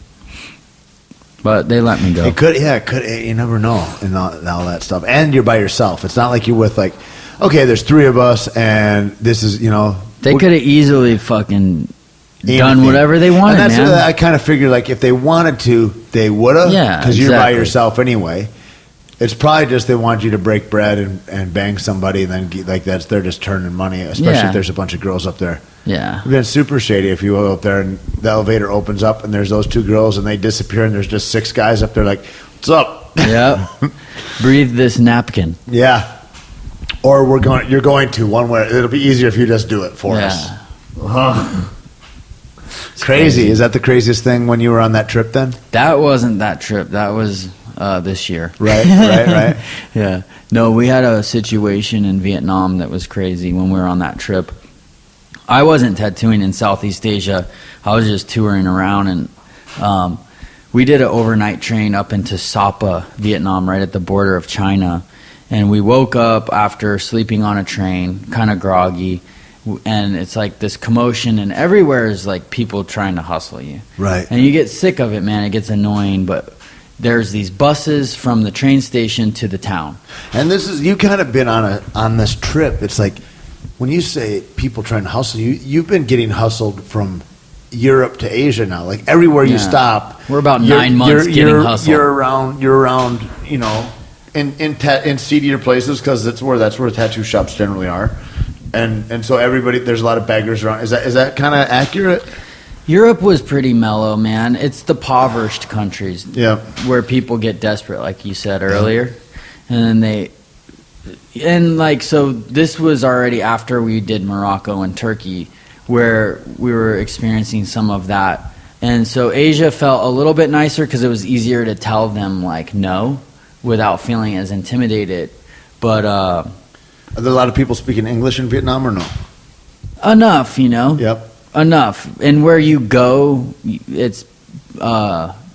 But they let me go. It could, you never know, and all that stuff. And you're by yourself. It's not like you're with like, okay, there's 3 of us, and this is, They could have easily fucking done anything. whatever they wanted, And that's man. I kind of figured, like, if they wanted to, they would have. Yeah, because you're by exactly. yourself anyway. It's probably just they want you to break bread and bang somebody, and then they're just turning money, especially Yeah. if there's a bunch of girls up there. Yeah. It'd been super shady if you go up there and the elevator opens up and there's those 2 girls and they disappear and there's just 6 guys up there like, what's up? Yep. Breathe this napkin. Yeah. Or you're going to one where it'll be easier if you just do it for us. It's crazy. Is that the craziest thing when you were on that trip then? That wasn't that trip. That was this year. Right. Yeah. No, we had a situation in Vietnam that was crazy when we were on that trip. I wasn't tattooing in Southeast Asia. I was just touring around, and we did an overnight train up into Sapa, Vietnam, right at the border of China. And we woke up after sleeping on a train, kind of groggy, and it's like this commotion, and everywhere is like people trying to hustle you. Right. And you get sick of it, man. It gets annoying, but there's these buses from the train station to the town. And this is, you kind of been on this trip. It's like, when you say people trying to hustle you, you've been getting hustled from Europe to Asia now. Like everywhere you Yeah. stop, We're about 9 months getting hustled. You're around, in seedier places because that's where tattoo shops generally are, and so everybody, there's a lot of beggars around. Is that kind of accurate? Europe was pretty mellow, man. It's the impoverished countries, Yeah. where people get desperate, like you said earlier, and then so this was already after we did Morocco and Turkey, where we were experiencing some of that, and so Asia felt a little bit nicer because it was easier to tell them like no without feeling as intimidated, but Are there a lot of people speaking English in Vietnam or no? enough, Yep. enough. And where you go, it's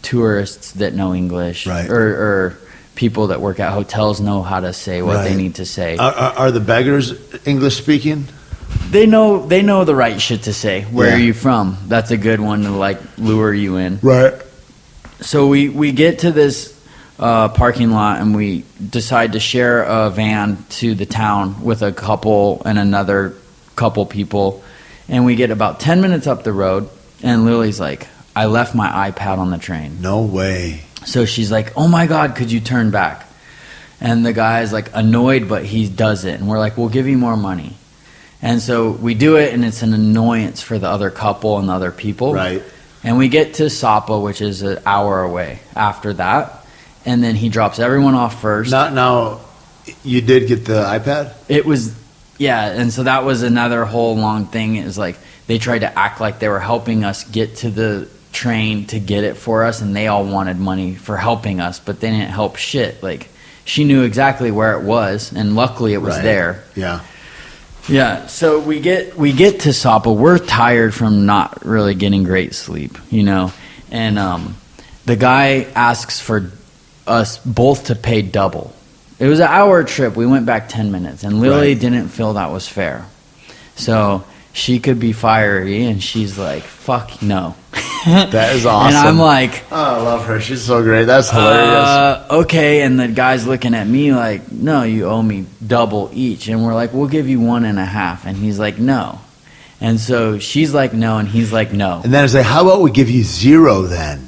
tourists that know English, Right. or people that work at hotels know how to say what they Right. need to say. Are the beggars English speaking? They know the right shit to say. Where Yeah. are you from? That's a good one to like lure you in. Right. So we get to this parking lot, and we decide to share a van to the town with a couple and another couple people, and we get about 10 minutes up the road, and Lily's like, I left my iPad on the train. No way. So she's like, oh my God, could you turn back? And the guy's like annoyed, but he does it. And we're like, we'll give you more money. And so we do it, and it's an annoyance for the other couple and the other people. Right. And we get to Sapa, which is an hour away after that. And then he drops everyone off first. Now, you did get the iPad? It was, yeah. And so that was another whole long thing. It was like they tried to act like they were helping us get to the train to get it for us, and they all wanted money for helping us, but they didn't help shit. Like, she knew exactly where it was, and luckily it was Right. there. Yeah. Yeah, so we get to Sapa. We're tired from not really getting great sleep, and the guy asks for us both to pay double. It was an hour trip. We went back 10 minutes, and Lily Right. didn't feel that was fair. So she could be fiery, and she's like, fuck no. That is awesome. And I'm like, oh, I love her. She's so great. That's hilarious. Okay. And the guy's looking at me like, no, you owe me double each. And we're like, we'll give you 1.5. And he's like, no. And so she's like, no. And he's like, no. And then I say, how about we give you 0 then?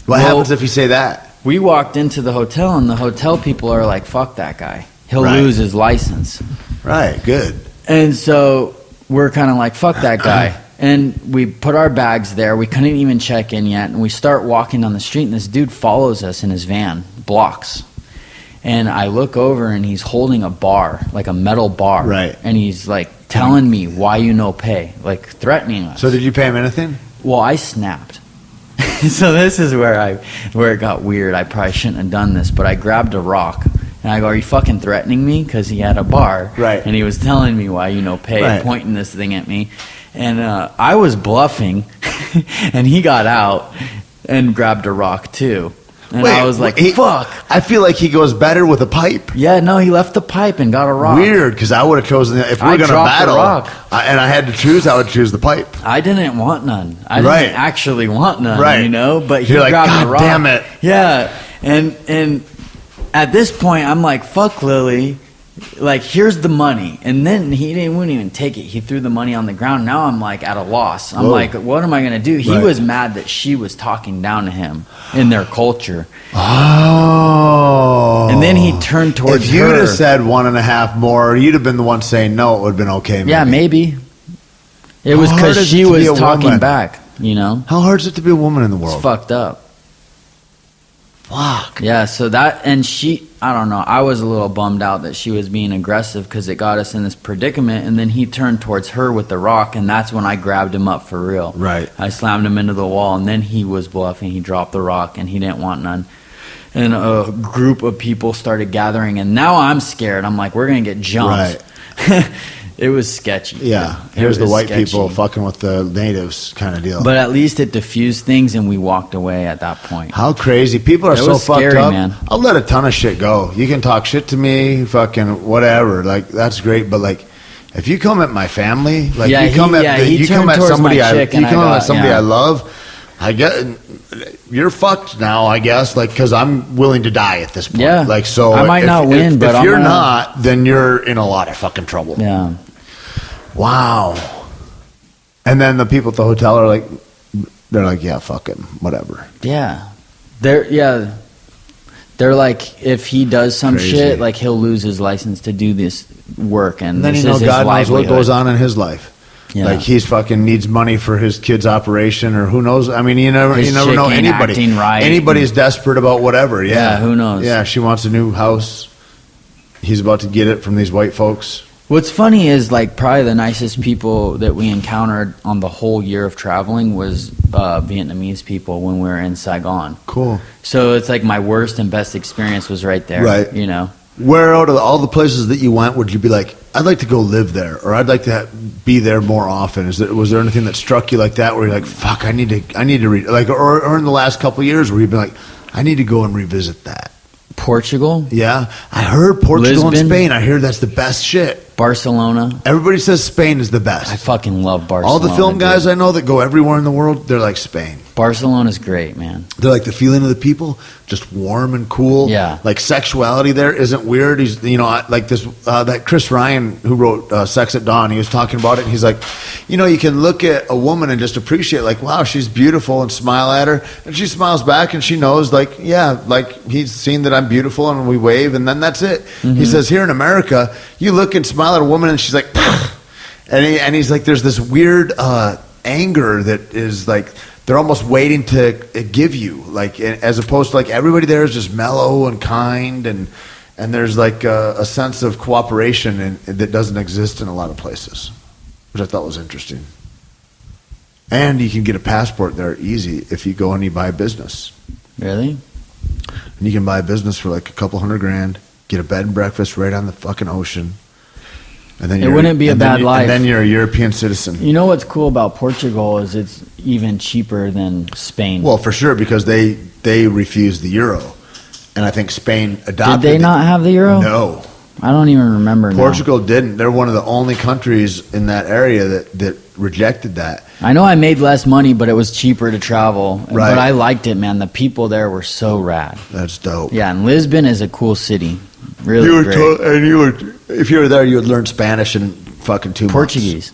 What Well- happens if you say that? We walked into the hotel, and the hotel people are like, fuck that guy. He'll Right. lose his license. Right, good. And so we're kind of like, fuck that guy. And we put our bags there. We couldn't even check in yet. And we start walking down the street, and this dude follows us in his van, blocks. And I look over, and he's holding a bar, like a metal bar. Right. And he's like telling me, why you no pay? Like threatening us. So did you pay him anything? Well, I snapped. So this is where it got weird. I probably shouldn't have done this, but I grabbed a rock, and I go, are you fucking threatening me? Because he had a bar. Right. And he was telling me why you no pay, Right. pointing this thing at me. And I was bluffing, and he got out and grabbed a rock too. And Wait, I was like, he- fuck. I feel like he goes better with a pipe. Yeah, no, he left the pipe and got a rock. Weird, because I would have chosen if we I were going to dropped the battle, rock. and I had to choose, I would choose the pipe. I didn't want none. I Right. didn't actually want none, Right. you know? But he You're like, grabbed God the rock. damn it. Yeah. And at this point, I'm like, fuck Lily. Like, here's the money. And then wouldn't even take it. He threw the money on the ground. Now I'm like at a loss. I'm Whoa. like, what am I going to do? He Right. was mad that she was talking down to him in their culture. Oh. And then he turned towards If you'd her. have said 1.5 more, you'd have been the one saying no, it would have been okay. Maybe. Yeah, maybe. It was How hard because is she it to was be a talking woman? back, you know? How hard is it to be a woman in the It's world? fucked up. Fuck. Yeah, so that, and she, I don't know, I was a little bummed out that she was being aggressive because it got us in this predicament, and then he turned towards her with the rock, and that's when I grabbed him up for real. Right. I slammed him into the wall, and then he was bluffing. He dropped the rock, and he didn't want none. And a group of people started gathering, and now I'm scared. I'm like, we're going to get jumped. Right. It was sketchy. Yeah. It Here's the was white sketchy. people fucking with the natives kind of deal. But at least it diffused things, and we walked away at that point. How crazy. People are It so was fucked scary, up. man. I'll let a ton of shit go. You can talk shit to me, fucking whatever. Like, that's great. But, like, if you come at my family, like, Yeah, you come he- at, yeah, the, he you come turned at towards somebody, my I, chick you and I come at got- somebody yeah. I love, I get, you're fucked now, I guess, like, because I'm willing to die at this point. Yeah. Like, so I might not win, but if I'm you're gonna- not, then you're in a lot of fucking trouble. Yeah. Wow. And then the people at the hotel are like, they're like, yeah, fuck him, whatever. Yeah. They're like, if he does some Crazy. shit, like he'll lose his license to do this work, and And then this you know is his God knows what livelihood. goes on in his life. Yeah. Like he's fucking needs money for his kid's operation, or who knows? I mean, you never His know chick ain't anybody. acting right. Anybody's desperate about whatever. Yeah. Yeah, who knows? Yeah, she wants a new house. He's about to get it from these white folks. What's funny is like probably the nicest people that we encountered on the whole year of traveling was Vietnamese people when we were in Saigon. Cool. So it's like my worst and best experience was right there. Right. You know. Where out of all the places that you went, would you be like, I'd like to go live there, or I'd like to be there more often? Was there anything that struck you like that, where you're like, fuck, I need to read, like, or in the last couple of years, where you've been like, I need to go and revisit that. Portugal, Yeah, I heard Portugal Lisbon. and Spain. I hear that's the best shit. Barcelona. Everybody says Spain is the best. I fucking love Barcelona. All the film guys dude. I know that go everywhere in the world, they're like Spain. Barcelona's great, man. They're like the feeling of the people, just warm and cool. Yeah. Like sexuality there isn't weird. He's, like this, that Chris Ryan who wrote Sex at Dawn, he was talking about it. And he's like, you can look at a woman and just appreciate, like, wow, she's beautiful, and smile at her. And she smiles back and she knows, like, yeah, like he's seen that I'm beautiful, and we wave, and then that's it. Mm-hmm. He says, here in America, you look and smile at a woman and she's like, and he's like, there's this weird anger that is like, they're almost waiting to give you, like, as opposed to like everybody there is just mellow and kind, and there's like a sense of cooperation that doesn't exist in a lot of places, which I thought was interesting. And you can get a passport there easy if you go and you buy a business. Really? And you can buy a business for like a couple $100,000, get a bed and breakfast right on the fucking ocean. And then It wouldn't be a bad life. And then you're a European citizen. You know what's cool about Portugal is it's even cheaper than Spain. Well, for sure, because they refused the euro, and I think Spain adopted. Did they not have the euro? No, I don't even remember now. Portugal didn't. They're one of the only countries in that area that rejected that. I know I made less money, but it was cheaper to travel. Right. But I liked it, man. The people there were so rad. That's dope. Yeah, and Lisbon is a cool city. Really great. If you were there, you would learn Spanish in fucking 2 months. Portuguese.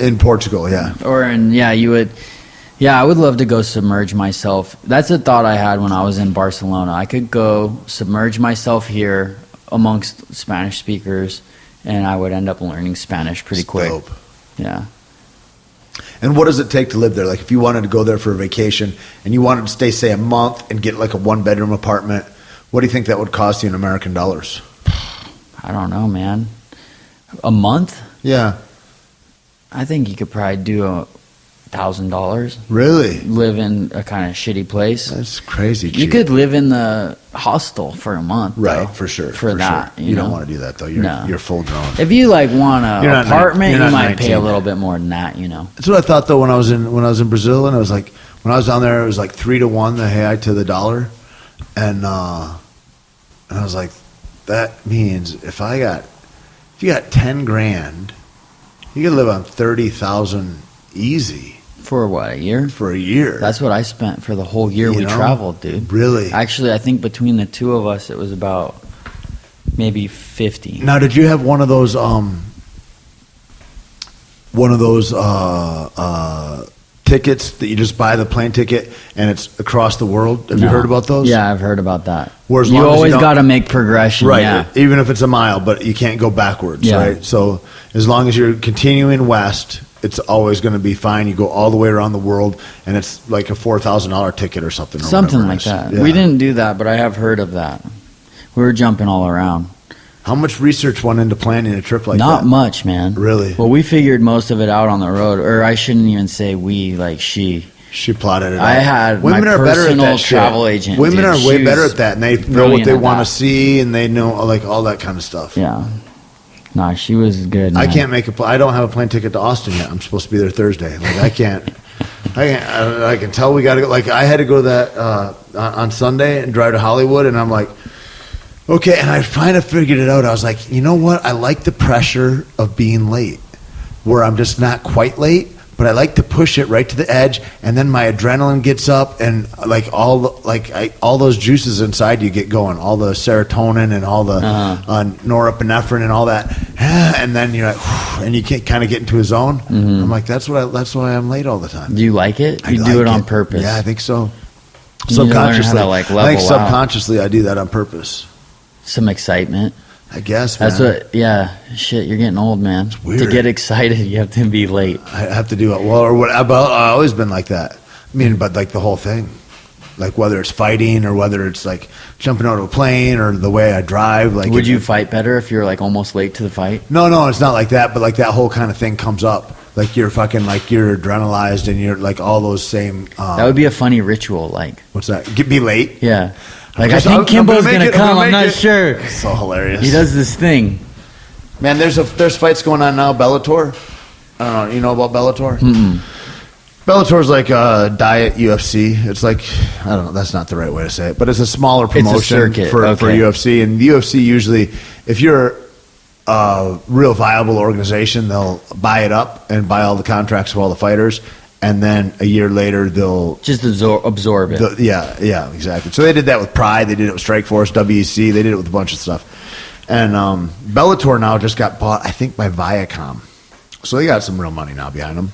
In Portugal, yeah. I would love to go submerge myself. That's a thought I had when I was in Barcelona. I could go submerge myself here amongst Spanish speakers, and I would end up learning Spanish pretty It's quick. dope. Yeah. And what does it take to live there? Like, if you wanted to go there for a vacation and you wanted to stay, say, a month and get like a 1-bedroom apartment, what do you think that would cost you in American dollars? I don't know, man. A month? Yeah. I think you could probably do $1,000. Really? Live in a kind of shitty place. That's crazy cheap. You could live in the hostel for a month, Right, though, for sure. For that, sure. you don't know? want to do that though. No. You're full grown. If you like want You're an not apartment, you're you not might pay a 19. little bit more than that, you know. That's what I thought though when I was in Brazil, and it was like when I was down there, it was like 3-1 the real to the dollar, and I was like, that means if you got 10 grand, you could live on 30,000 easy For what, a year? for a year. That's what I spent for the whole year You we know? traveled, dude. Really. Actually, I think between the two of us, it was about maybe 50. Now, did you have one of those tickets that you just buy the plane ticket and it's across the world? Have you No. heard about those? Yeah, I've heard about that. Where as You long as you always don't- got to make progression, Right, yeah. even if it's a mile, but you can't go backwards, Yeah. right? So as long as you're continuing west, it's always going to be fine. You go all the way around the world, and it's like a $4,000 ticket or something. Or Something whatever it like is. that. Yeah. We didn't do that, but I have heard of that. We were jumping all around. How much research went into planning a trip like Not that? much, man. Really? Well, we figured most of it out on the road, or I shouldn't even say we, like she. She plotted it I out. had Women my are better at personal that shit. travel agent, Women dude. are She way better was at that, and they know what brilliant they at want that. to see, and they know like all that kind of stuff. Yeah. Nah, she was good. I man. can't make I don't have a plane ticket to Austin yet. I'm supposed to be there Thursday. Like I can't. I can tell we got to go. Like I had to go that on Sunday and drive to Hollywood, and I'm like, okay. And I kind of figured it out. I was like, you know what? I like the pressure of being late, where I'm just not quite late, but I like to push it right to the edge, and then my adrenaline gets up, and like all those juices inside you get going, all the serotonin and all the norepinephrine and all that, and then you're like, and you can kind of get into a zone. I'm like, that's why I'm late all the time. Do you like it? I You like do it on purpose. Yeah, I think so. You need to learn how to, Subconsciously, like, I level think out. subconsciously I do that on purpose. Some excitement. I guess, man. That's what. Yeah. Shit, you're getting old, man. weird. To get excited, you have to be late. I have to do it well, or what? I've always been like that. I mean, but like the whole thing, like whether it's fighting or whether it's like jumping out of a plane or the way I drive. Like, Would you fight better if you're like almost late to the fight? No, it's not like that. But like that whole kind of thing comes up. Like you're fucking like you're adrenalized and you're like all those same. That would be a funny ritual. Like, What's that? Be late. yeah. Like, Just- I think I'm Kimbo's gonna gonna make it, come. I'm I'm gonna not make it. sure. So hilarious. He does this thing. Man, there's fights going on now. Bellator. I don't know. You know about Bellator? Bellator's like a diet UFC. It's like, I don't know. That's not the right way to say it, but it's a smaller promotion circuit, for okay. UFC. And the UFC usually, if you're a real viable organization, they'll buy it up and buy all the contracts of all the fighters, and then a year later they'll Just absorb it. yeah, exactly. So they did that with Pride. They did it with Strikeforce, WEC. They did it with a bunch of stuff. And Bellator now just got bought, I think, by Viacom. So they got some real money now behind them.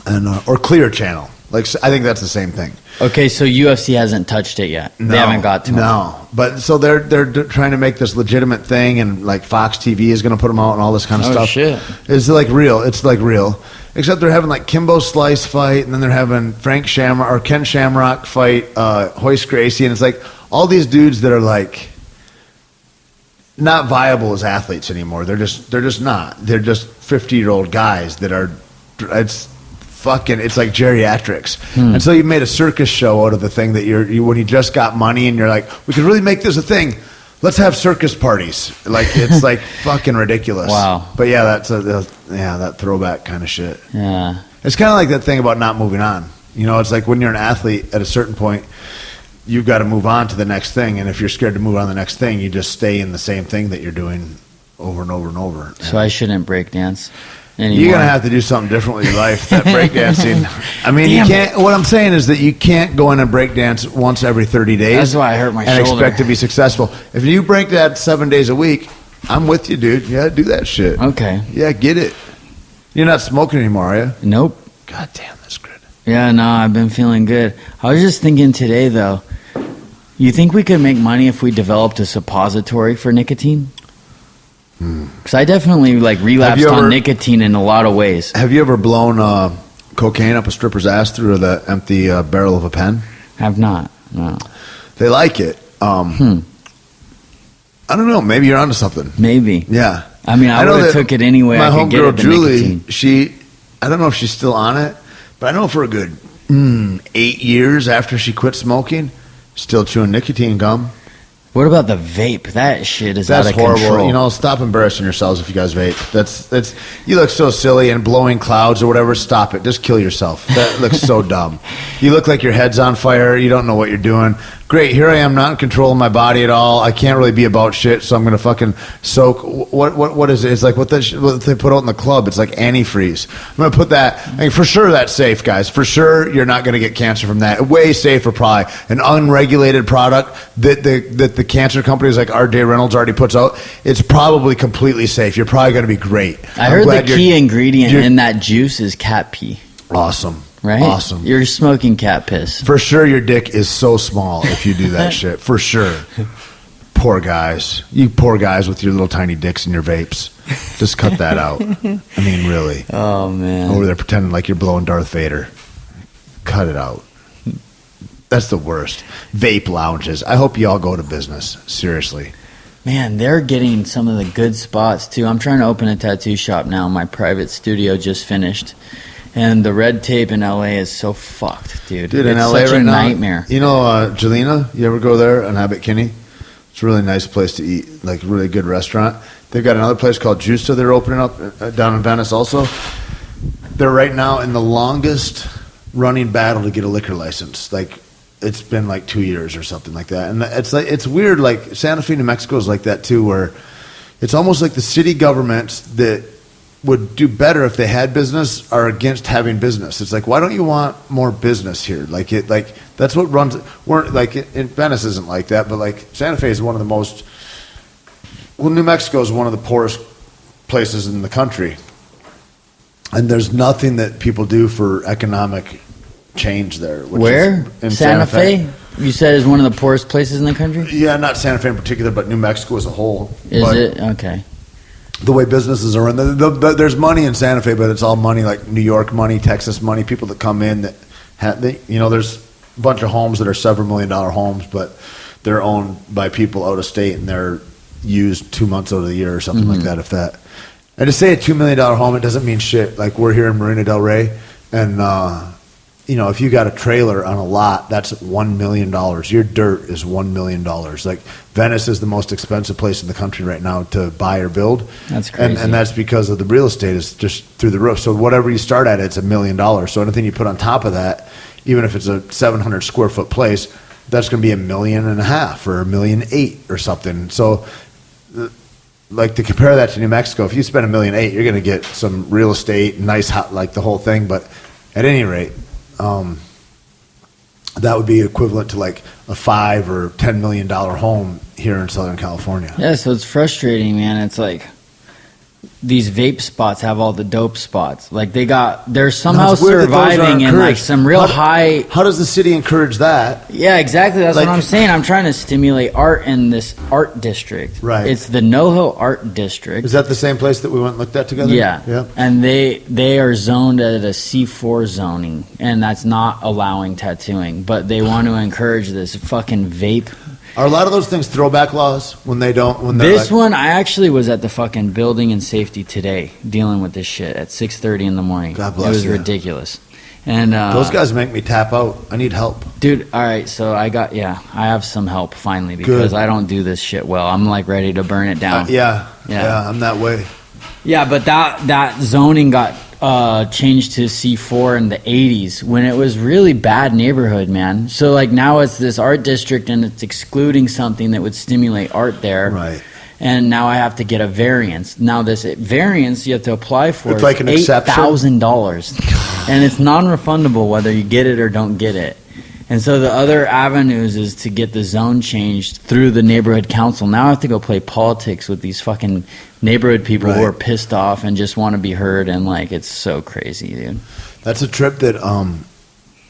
And or Clear Channel. Like I think that's the same thing. Okay, so UFC hasn't touched it yet. They haven't got to it. No, but so they're trying to make this legitimate thing, and like Fox TV is going to put them out and all this kind of Oh, stuff. shit. It's like real. It's like real. Except they're having like Kimbo Slice fight, and then they're having Frank Shamrock or Ken Shamrock fight Hoist Gracie, and it's like all these dudes that are like not viable as athletes anymore. They're just not. They're just 50-year-old guys that are. It's like geriatrics. And so you made a circus show out of the thing that you when you just got money and you're like, we could really make this a thing. Let's have circus parties. Like it's like fucking ridiculous. Wow. But yeah, that's that throwback kind of shit. Yeah. It's kind of like that thing about not moving on. You know, it's like when you're an athlete at a certain point, you've got to move on to the next thing. And if you're scared to move on to the next thing, you just stay in the same thing that you're doing over and over and over. So I shouldn't break dance anymore. You're gonna have to do something different with your life. That breakdancing. I mean, you Damn can't. What I'm saying is that you can't go in and breakdance once every 30 days. That's why I hurt my and shoulder. expect to be successful. If you break that 7 days a week, I'm with you, dude. Yeah, do that shit. Okay. Yeah, get it. You're not smoking anymore, are you? Nope. God damn, that's good. Yeah, no, I've been feeling good. I was just thinking today, though, you think we could make money if we developed a suppository for nicotine? Because I definitely like relapsed on nicotine in a lot of ways. Have you ever blown cocaine up a stripper's ass through the empty barrel of a pen? Have not. No. They like it. I don't know. Maybe you're onto something. Maybe. Yeah. I mean, I know would have that took it anyway My I could get homegirl it, the Julie, nicotine. I don't know if she's still on it, But I know for a good 8 years after she quit smoking, still chewing nicotine gum. What about the vape? That shit is That's out of horrible. control. You know, stop embarrassing yourselves if you guys vape. That's you look so silly and blowing clouds or whatever. Stop it. Just kill yourself. That looks so dumb. You look like your head's on fire. You don't know what you're doing. Great. Here I am, not in control of my body at all. I can't really be about shit, so I'm gonna fucking soak. What is it? It's like what they put out in the club. It's like antifreeze. I'm gonna put that. I mean, for sure that's safe, guys. For sure you're not gonna get cancer from that. Way safer, probably an unregulated product that the cancer companies like R.J. Reynolds already puts out. It's probably completely safe. You're probably gonna be great. I heard the key ingredient in that juice is cat pee. Awesome. Right? Awesome. You're smoking cat piss. For sure your dick is so small if you do that shit. For sure. Poor guys. You poor guys with your little tiny dicks and your vapes. Just cut that out. I mean, really. Oh, man. Over there pretending like you're blowing Darth Vader. Cut it out. That's the worst. Vape lounges. I hope you all go to business. Seriously. Man, they're getting some of the good spots, too. I'm trying to open a tattoo shop now. My private studio just finished. And the red tape in LA is so fucked, dude. Dude, it's in LA such right a now, nightmare. You know Jelena? You ever go there on Abbot Kinney? It's a really nice place to eat, like a really good restaurant. They've got another place called Justa they're opening up down in Venice also. They're right now in the longest running battle to get a liquor license. Like, it's been like 2 years or something like that. And it's weird, like Santa Fe, New Mexico is like that too, where it's almost like the city governments that would do better if they had business are against having business. It's like, why don't you want more business here? Like that's what runs. We're like in Venice isn't like that, but like Santa Fe is one of the most. Well, New Mexico is one of the poorest places in the country, and there's nothing that people do for economic change there. Where? In Santa Fe? You said is one of the poorest places in the country? Yeah, not Santa Fe in particular, but New Mexico as a whole. Is it? Okay. The way businesses are run, there's money in Santa Fe, but it's all money like New York money, Texas money, people that come in that there's a bunch of homes that are several $1 million homes, but they're owned by people out of state and they're used 2 months out of the year or something like that, if that. And to say a $2 million home, it doesn't mean shit. Like we're here in Marina Del Rey, and if you got a trailer on a lot, that's $1 million. Your dirt is $1 million. Like Venice is the most expensive place in the country right now to buy or build. That's crazy. And that's because of the real estate is just through the roof. So whatever you start at, it's $1 million. So anything you put on top of that, even if it's a 700 square foot place, that's going to be $1.5 million or $1.8 million or something. So like to compare that to New Mexico, if you spend $1.8 million, you're going to get some real estate, nice, like the whole thing. But at any rate, that would be equivalent to like a $5 or $10 million home here in Southern California. Yeah, so it's frustrating, man. It's like these vape spots have all the dope spots. Like they're somehow surviving in like some real high. How does the city encourage that? Yeah, exactly. That's Like- what I'm saying. I'm trying to stimulate art in this art district. Right. It's the NoHo Art District. Is that the same place that we went and looked at together? Yeah. Yeah. And they are zoned at a C4 zoning, and that's not allowing tattooing. But they want to encourage this fucking vape. Are a lot of those things throwback laws when they don't? When they're This like, one, I actually was at the fucking building and safety today dealing with this shit at 6:30 in the morning. God bless It was you. ridiculous. And those guys make me tap out. I need help. dude, all right, so I have some help finally because Good. I don't do this shit well. I'm like ready to burn it down. Yeah, Yeah. I'm that way. Yeah, but that zoning got changed to C4 in the 80s when it was really bad neighborhood, man. So like now it's this art district and it's excluding something that would stimulate art there. Right. And now I have to get a variance. Now this variance you have to apply for It's is like an exception? $8,000. And it's non-refundable whether you get it or don't get it. And so the other avenues is to get the zone changed through the neighborhood council. Now I have to go play politics with these fucking neighborhood people who Right. are pissed off and just want to be heard. And like, it's so crazy, dude. That's a trip that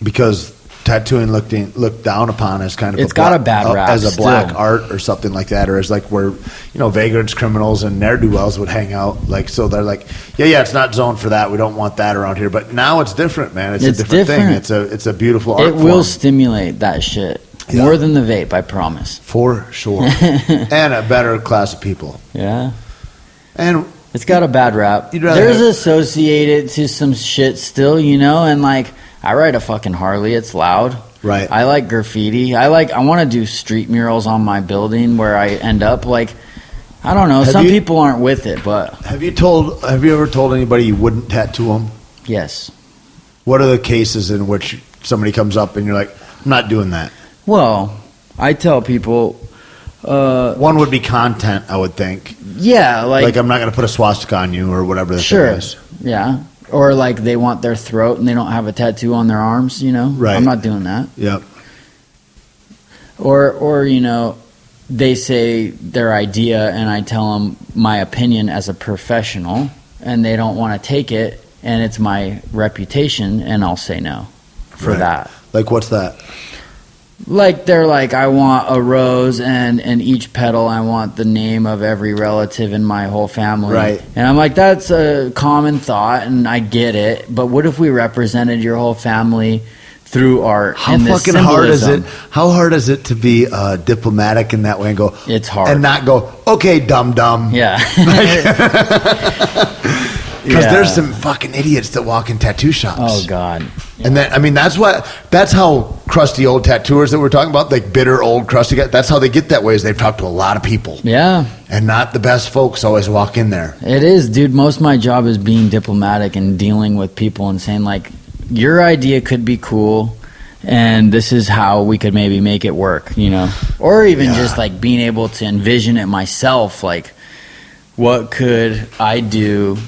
because tattooing looked down upon as kind of It's got a bad rap as a black still. art or something like that, or as like where vagrants, criminals, and ne'er-do-wells would hang out. Like so, they're like, yeah, it's not zoned for that. We don't want that around here. But now it's different, man. It's a different thing. It's a beautiful art It will form. stimulate that shit Yeah. more than the vape, I promise. For sure, and a better class of people. Yeah. And It's got a bad rap. You'd rather There's have- associated to some shit still, you know, and like I ride a fucking Harley. It's loud. Right. I like graffiti. I want to do street murals on my building where I end up. Like, I don't know. Some people aren't with it, but Have you ever told anybody you wouldn't tattoo them? yes. What are the cases in which somebody comes up and you're like, I'm not doing that? Well, I tell people, One would be content, I would think. yeah, Like I'm not going to put a swastika on you or whatever the sure, thing is. yeah. Or like they want their throat and they don't have a tattoo on their arms, you know? Right. I'm not doing that. Yep. Or you know, they say their idea and I tell them my opinion as a professional and they don't want to take it and it's my reputation and I'll say no for Right. that. Like what's that? Like they're like, I want a rose and in each petal I want the name of every relative in my whole family. Right. And I'm like, that's a common thought and I get it, but what if we represented your whole family through art? How and this fucking hard is it? symbolism? How hard is it to be diplomatic in that way and go? It's hard. and not go, okay, dum dum. Yeah. Because Yeah. there's some fucking idiots that walk in tattoo shops. Oh God. And then, I mean, that's how crusty old tattooers that we're talking about, like bitter old crusty guys, that's how they get that way, is they've talked to a lot of people. Yeah. And not the best folks always walk in there. It is, dude. Most of my job is being diplomatic and dealing with people and saying like, your idea could be cool and this is how we could maybe make it work, you know? Or even just like being able to envision it myself, like what could I do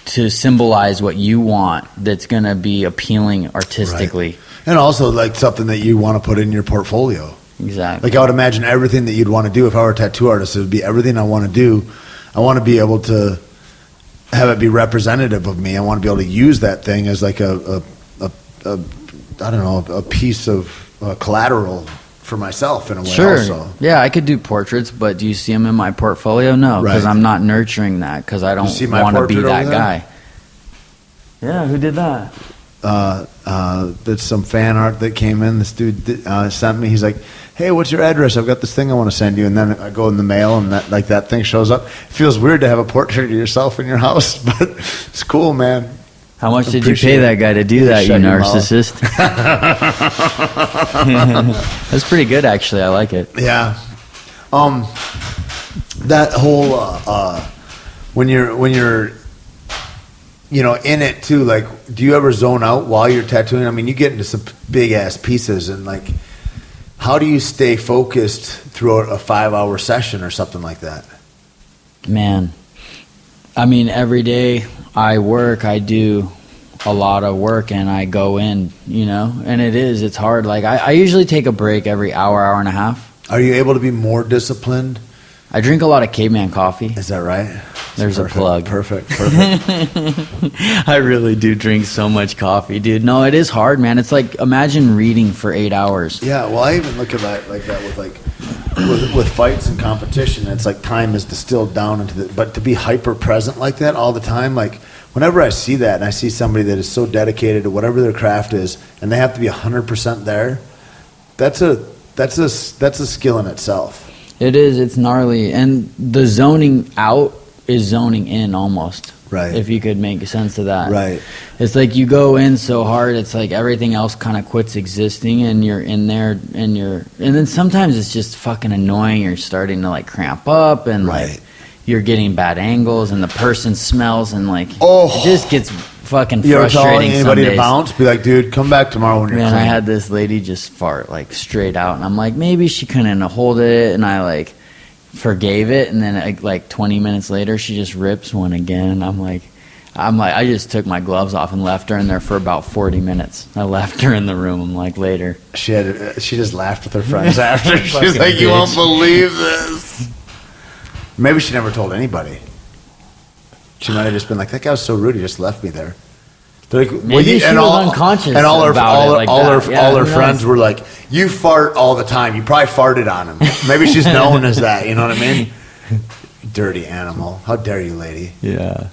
to symbolize what you want that's going to be appealing artistically. Right. And also like something that you want to put in your portfolio. Exactly. Like I would imagine everything that you'd want to do if I were a tattoo artist, it would be everything I want to do. I want to be able to have it be representative of me. I want to be able to use that thing as like a I don't know, a piece of collateral for myself in a way. Sure. Also. Yeah, I could do portraits, but do you see them in my portfolio? No, because Right. I'm not nurturing that because I don't see my want to be portrait that over there? guy. Yeah, who did that? There's some fan art that came in. This dude sent me. He's like, "Hey, what's your address? I've got this thing I want to send you." And then I go in the mail, and that thing shows up. It feels weird to have a portrait of yourself in your house, but it's cool, man. How much did you Appreciate pay it. that guy to do that, you Shut your mouth. narcissist? That's pretty good, actually. I like it. Yeah. That whole when you're in it too, like, do you ever zone out while you're tattooing? I mean, you get into some big ass pieces, and like, how do you stay focused throughout a 5-hour session or something like that? Man, I mean, every day I do a lot of work and I go in, and it's hard. Like I usually take a break every hour and a half. Are you able to be more disciplined? I drink a lot of Caveman coffee. Is that right? There's Perfect, a plug. Perfect. I really do drink so much coffee, dude. No, it is hard, man. It's like, imagine reading for 8 hours. Yeah, well, I even look at that like that with fights and competition. It's like time is distilled down into but to be hyper present like that all the time, like whenever I see that and I see somebody that is so dedicated to whatever their craft is and they have to be 100% there, that's a skill in itself. It is. It's gnarly. And the zoning out is zoning in almost. Right. If you could make sense of that. Right. It's like you go in so hard, it's like everything else kind of quits existing and you're in there and then sometimes it's just fucking annoying. You're starting to like cramp up and like you're getting bad angles and the person smells and like it just gets fucking You ever frustrating. tell anybody some to days. bounce? Be like, dude, come back tomorrow when you're Man, clean. I had this lady just fart like straight out, and I'm like, maybe she couldn't hold it, and I like forgave it, and then like 20 minutes later, she just rips one again. I'm like, I just took my gloves off and left her in there for about 40 minutes. I left her in the room. I'm like, later. She just laughed with her friends after. She's Fucking like, you bitch. won't believe this. Maybe she never told anybody. She might have just been like, that guy was so rude, he just left me there. They're like, Maybe she was unconscious and all about it like that. Yeah, all her who friends knows? were like, you fart all the time. You probably farted on him. Maybe she's known as that. You know what I mean? Dirty animal. How dare you, lady? Yeah.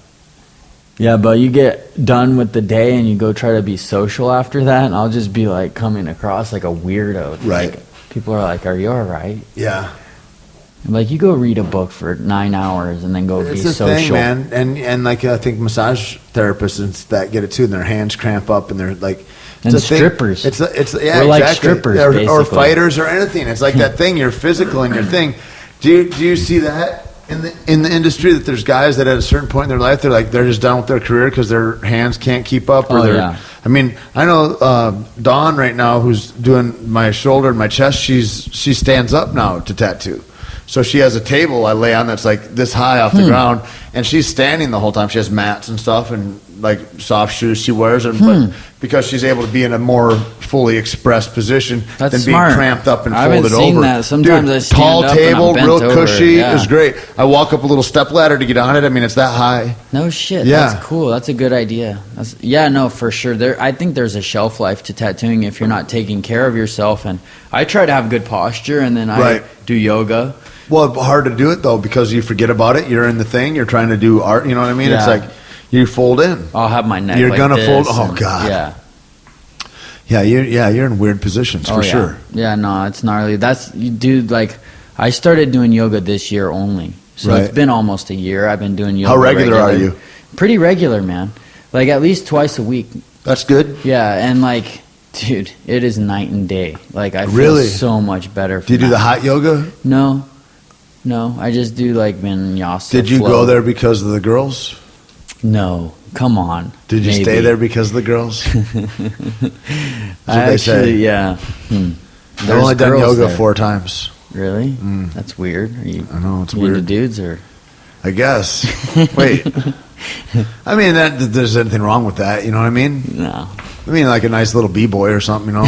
Yeah, but you get done with the day and you go try to be social after that, and I'll just be like coming across like a weirdo. Right. Like, people are like, are you all right? Yeah. Like, you go read a book for 9 hours and then go It's be a social. thing, man. And like I think massage therapists and that get it too, and their hands cramp up, and they're like. And it's a thing. strippers. It's yeah, We're like exactly. strippers, or basically. fighters or anything. It's like that thing. You're physical in your thing. Do you see that in the industry that there's guys that at a certain point in their life they're just done with their career because their hands can't keep up, or yeah. I mean, I know Dawn right now, who's doing my shoulder and my chest. She stands up now to tattoo. So she has a table I lay on that's like this high off the ground, and she's standing the whole time. She has mats and stuff and like soft shoes she wears, and but because she's able to be in a more fully expressed position That's than smart. being cramped up and I folded haven't seen over. that. Sometimes Dude, I stand tall up and I'm table, bent real over, cushy yeah. is great. I walk up a little step ladder to get on it. I mean, it's that high. No shit. Yeah. That's cool. That's a good idea. No, for sure. I think there's a shelf life to tattooing if you're not taking care of yourself. And I try to have good posture, and then I do yoga. Well, hard to do it though because you forget about it. You're in the thing. You're trying to do art. You know what I mean? Yeah. It's like you fold in. I'll have my neck. You're like gonna this fold. Oh and- God. Yeah. You're in weird positions for yeah. sure. Yeah, no, it's gnarly. Like, I started doing yoga this year only. So Right. it's been almost a year. I've been doing yoga. How regular are you? Pretty regular, man. Like, at least twice a week. That's good. Yeah, and like, dude, it is night and day. Like, I feel Really? so much better. Do you do the hot yoga? No, I just do like vinyasa. Did you flow. go there because of the girls? No, come on. Did you stay Maybe. there because of the girls? I they say. actually, yeah. I've There's only done girls yoga there. 4 times. Really? That's weird. Are you? I know, it's you into weird. dudes or? I guess. Wait. I mean, there's anything wrong with that. You know what I mean? No. I mean, like a nice little b-boy or something. You know.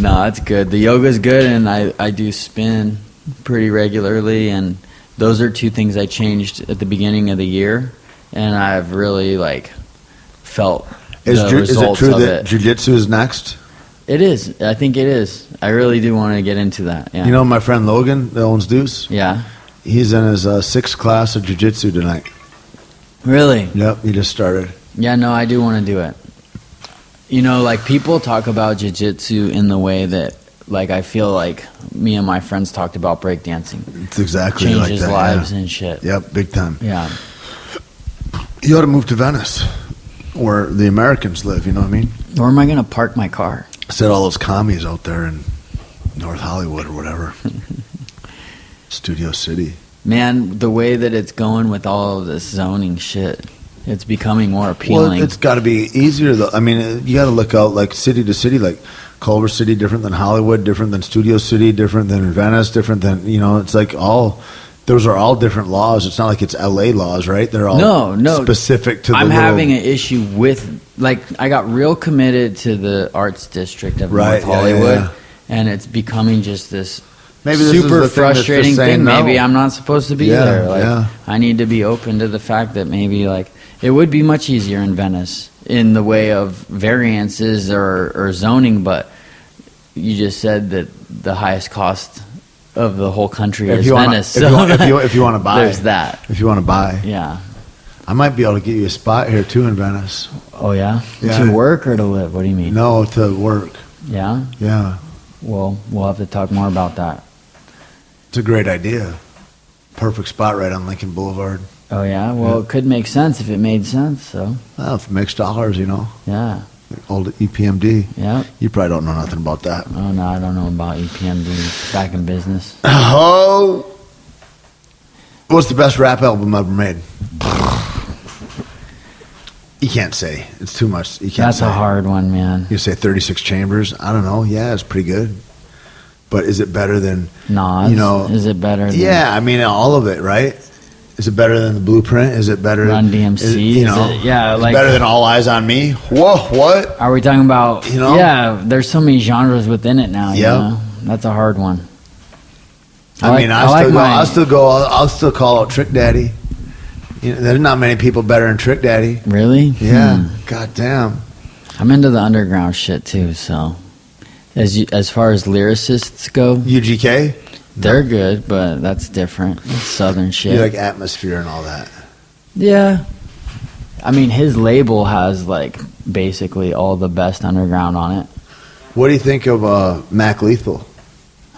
No, it's good. The yoga's good, and I do spin pretty regularly, and those are 2 things I changed at the beginning of the year, and I've really like felt Is the it results true of that it. jiu-jitsu is next? It is. I think it is. I really do want to get into that. Yeah. You know my friend Logan that owns Deuce? Yeah. He's in his 6th class of jiu-jitsu tonight. Really? Yep, he just started. Yeah. No, I do want to do it. You know, like, people talk about jiu-jitsu in the way that, like, I feel like me and my friends talked about breakdancing. It's exactly like Changes that. lives yeah. and shit. Yep, big time. Yeah. You ought to move to Venice, where the Americans live. You know what I mean? Where am I going to park my car? Said all those commies out there in North Hollywood or whatever. Studio City. Man, the way that it's going with all of this zoning shit, it's becoming more appealing. Well, it's got to be easier though. I mean, you got to look out like city to city, like Culver City, different than Hollywood, different than Studio City, different than Venice, different than, you know, it's like those are all different laws. It's not like it's LA laws, right? They're all no specific to the I'm little- having an issue with, like, I got real committed to the arts district of Right, North Hollywood, yeah. and it's becoming just this Maybe this is super the thing that's just frustrating saying thing. no. Maybe I'm not supposed to be Yeah, there. Like, yeah. I need to be open to the fact that maybe, like, it would be much easier in Venice in the way of variances or zoning, but you just said that the highest cost of the whole country is Venice. If you want to buy. There's that. If you want to buy. Yeah. I might be able to get you a spot here too in Venice. Oh, yeah? Yeah. To work or to live? What do you mean? No, to work. Yeah? Yeah. Well, we'll have to talk more about that. It's a great idea. Perfect spot right on Lincoln Boulevard. Oh, yeah? Well, it could make sense if it made sense, so. Well, if it makes dollars, you know. Yeah. Old EPMD. Yeah. You probably don't know nothing about that. Oh, no, I don't know about EPMD. Back in business. Oh, what's the best rap album ever made? You can't say. It's too much. You can't That's say. a hard one, man. You say 36 Chambers. I don't know. Yeah, it's pretty good. But is it better than, Nas? you know? Is it better than Yeah, I mean, all of it, right? Is it better than the Blueprint? Is it better Run DMC? Is, you know, Is it- yeah, is it like- better than All Eyes on Me? Whoa, what? Are we talking about, You know? Yeah, there's so many genres within it now, you Yep. know? That's a hard one. I'll still call out Trick Daddy. You know, there's not many people better than Trick Daddy. Really? Yeah. God damn. I'm into the underground shit, too, so. As far as lyricists go, UGK? they're good, but that's different. It's southern shit. You like Atmosphere and all that. Yeah. I mean, his label has, like, basically all the best underground on it. What do you think of Mac Lethal?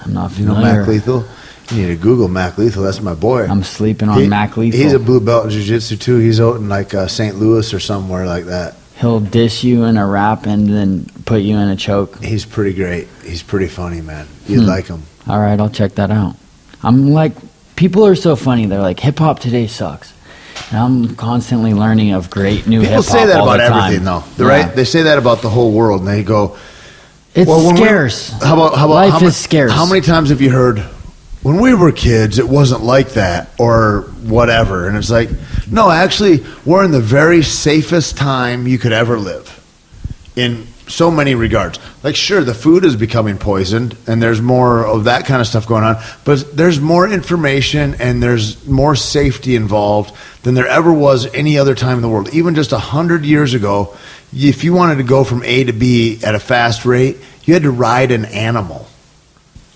I'm not You know familiar. Mac Lethal? You need to Google Mac Lethal. That's my boy. I'm sleeping on Mac Lethal. He's a blue belt in jiu-jitsu too. He's out in like St. Louis or somewhere like that. He'll dish you in a wrap and then put you in a choke. He's pretty great. He's pretty funny, man. You'd like him. All right, I'll check that out. I'm like, people are so funny. They're like, hip hop today sucks. And I'm constantly learning of great new hip People hop. say that all about the time. everything, though. Yeah. Right? They say that about the whole world, and they go, It's when scarce. How about Life is scarce. How many times have you heard, when we were kids, it wasn't like that, or whatever? And it's like, no, actually, we're in the very safest time you could ever live, in so many regards. Like, sure, the food is becoming poisoned, and there's more of that kind of stuff going on, but there's more information and there's more safety involved than there ever was any other time in the world. Even just 100 years ago, if you wanted to go from A to B at a fast rate, you had to ride an animal.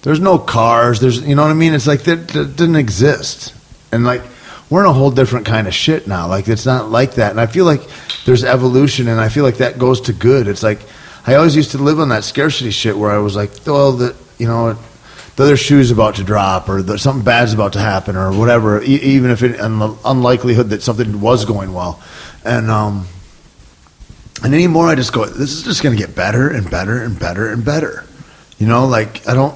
There's no cars. You know what I mean? It's like that didn't exist. And like, we're in a whole different kind of shit now. Like, it's not like that. And I feel like there's evolution, and I feel like that goes to good. It's like, I always used to live on that scarcity shit where I was like, well, the other shoe's about to drop, or something bad's about to happen, or whatever, even if in the unlikelihood that something was going well. And anymore, I just go, this is just going to get better and better and better and better. You know, like, I don't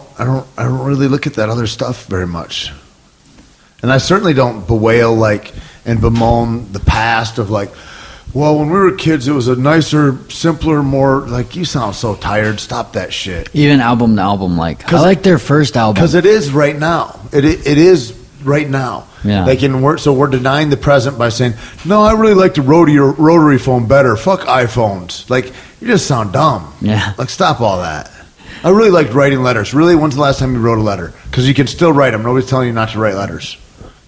really look at that other stuff very much. And I certainly don't bewail, like, and bemoan the past of, like, well, when we were kids, it was a nicer, simpler, more, like, you sound so tired. Stop that shit. Even album to album, like, I like their first album. Because it is right now. It is right now. Yeah. Like, we're denying the present by saying, no, I really like the rotary phone better. Fuck iPhones. Like, you just sound dumb. Yeah. Like, stop all that. I really liked writing letters. Really, when's the last time you wrote a letter? Because you can still write them. Nobody's telling you not to write letters.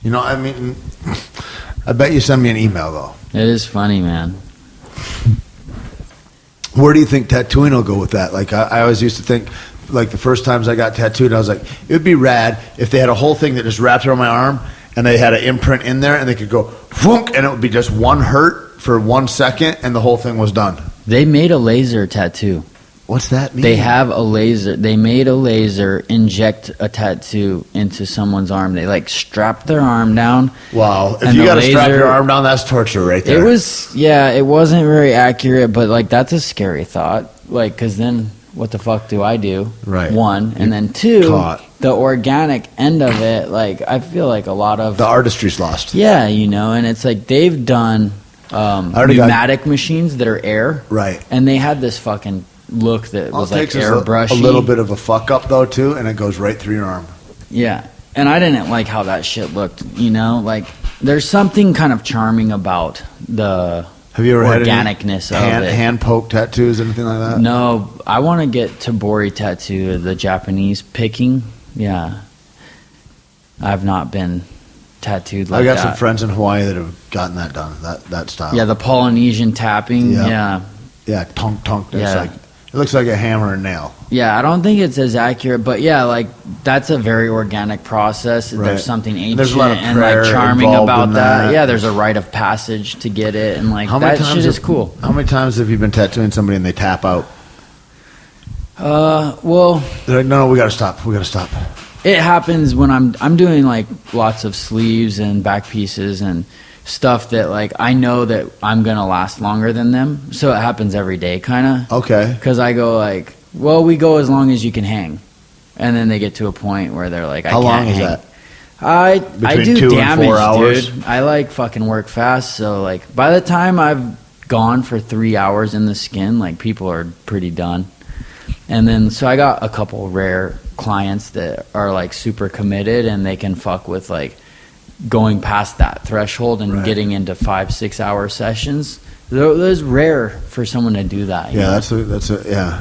You know, I mean, I bet you send me an email, though. It is funny, man. Where do you think tattooing will go with that? Like, I always used to think, like, the first times I got tattooed, I was like, it would be rad if they had a whole thing that just wrapped around my arm, and they had an imprint in there, and they could go, whoonk, and it would be just one hurt for 1 second, and the whole thing was done. They made a laser tattoo. What's that mean? They have a laser. They made a laser inject a tattoo into someone's arm. They like strapped their arm down. Wow. If and you the got to strap laser- your arm down, that's torture right there. It was, yeah, it wasn't very accurate, but like that's a scary thought. Like, because then what the fuck do I do? Right. One. And then two, caught. the organic end of it, like I feel like a lot of. The artistry's lost. Yeah, you know, and it's like they've done pneumatic machines that are air. Right. And they had this fucking look that All was it like takes is airbrushy. a little bit of a fuck up, though, too, and it goes right through your arm. Yeah. And I didn't like how that shit looked, you know? Like, there's something kind of charming about the Have you ever organicness had any of it. hand poke tattoos, anything like that? No, I want to get Tabori tattoo, the Japanese picking. Yeah. I've not been tattooed like I got that. some friends in Hawaii that have gotten that done, that style. Yeah, the Polynesian tapping. Yeah. Yeah. Tonk, tonk. It's Yeah. like, it looks like a hammer and nail. Yeah, I don't think it's as accurate, but yeah, like that's a very organic process. Right. There's something ancient There's a lot of and prayer like charming involved about in that. that. Yeah, there's a rite of passage to get it, and like How many that times shit is cool. How many times have you been tattooing somebody and they tap out? Well, They're like, no, we got to stop. We got to stop. it happens when I'm doing like lots of sleeves and back pieces and stuff that like I know that I'm gonna last longer than them, so it happens every day, kind of. Okay. Because I go like, well, we go as long as you can hang, and then they get to a point where they're like, I How can't long is hang. that? I Between do 2 and damage, 4 hours? dude. I like fucking work fast, so like by the time I've gone for 3 hours in the skin, like people are pretty done. And then so I got a couple rare clients that are like super committed and they can fuck with like going past that threshold and Right. getting into 5-6 hour sessions. That's rare for someone to do that. you Yeah, know? yeah.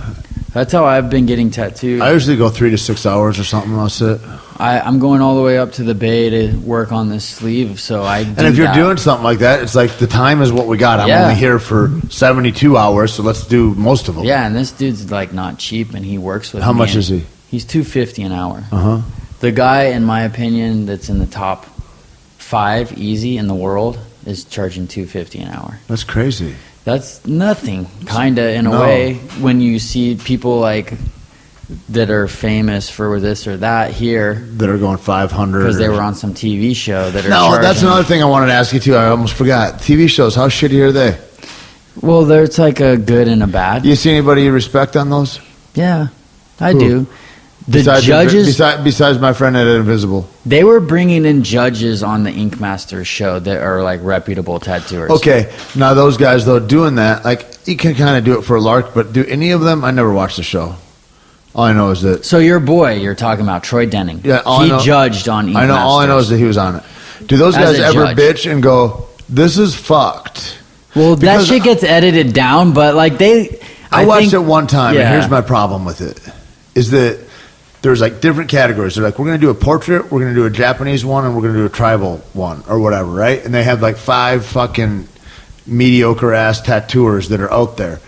That's how I've been getting tattooed. I usually go 3 to 6 hours or something. That's it. I'm going all the way up to the Bay to work on this sleeve, so I do And if you're that. doing something like that, it's like the time is what we got. I'm Yeah. only here for 72 hours, so let's do most of them. Yeah, and this dude's like not cheap, and he works with How me, much and is he? He's $250 an hour. Uh-huh. The guy, in my opinion, that's in the top 5 easy in the world is charging $250 an hour. That's crazy. That's nothing, kinda in a No. way, when you see people like that are famous for this or that here that are going 500 because they were on some TV show that are No, charging. that's another thing I wanted to ask you too. I almost forgot. TV shows, how shitty are they? Well, there's like a good and a bad. You see anybody you respect on those? Yeah, I Who? do. The Besides judges, besides my friend at Invisible. they were bringing in judges on the Ink Masters show that are like reputable tattooers. Okay, now those guys though doing that, like you can kind of do it for a lark, but do any of them? I never watched the show. All I know is that So your boy, you're talking about Troy Denning. Yeah, all I he know- judged on Ink I know. All I know is Masters. that he was on it. Do those As guys a ever judge. bitch and go, "This is fucked"? Well, that Because shit gets edited down, but like I watched think- it one time, Yeah. and here's my problem with it: is that there's like different categories. They're like, we're going to do a portrait, we're going to do a Japanese one, and we're going to do a tribal one, or whatever, right? And they have like 5 fucking mediocre ass tattooers that are out there.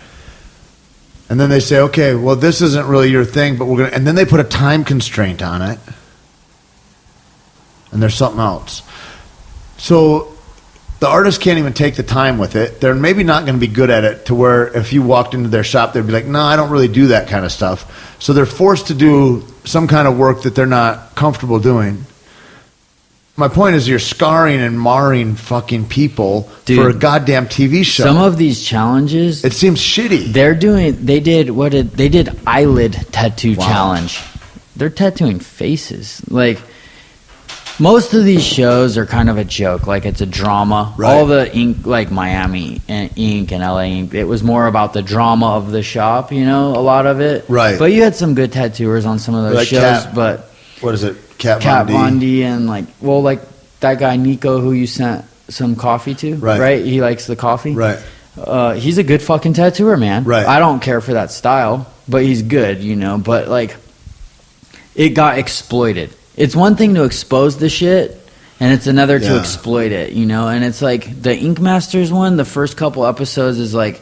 And then they say, okay, well, this isn't really your thing, but we're going to, and then they put a time constraint on it. And there's something else. So the artist can't even take the time with it. They're maybe not going to be good at it to where if you walked into their shop, they'd be like, no, I don't really do that kind of stuff. So they're forced to do some kind of work that they're not comfortable doing. My point is you're scarring and marring fucking people Dude, for a goddamn TV show. some of these challenges, It seems shitty. they did eyelid tattoo challenge. They're tattooing faces. Like most of these shows are kind of a joke, like it's a drama. Right. All the ink, like Miami and Ink and LA Ink, it was more about the drama of the shop, you know, a lot of it. Right. But you had some good tattooers on some of those Like shows, Kat- but What is it? Kat Kat Von Von D. D and like that guy Nico who you sent some coffee to, Right. He likes the coffee. Right. He's a good fucking tattooer, man. Right. I don't care for that style, but he's good, you know. But like, it got exploited. It's one thing to expose the shit, and it's another to Yeah. exploit it, you know. And it's like the Ink Masters one. The first couple episodes is like,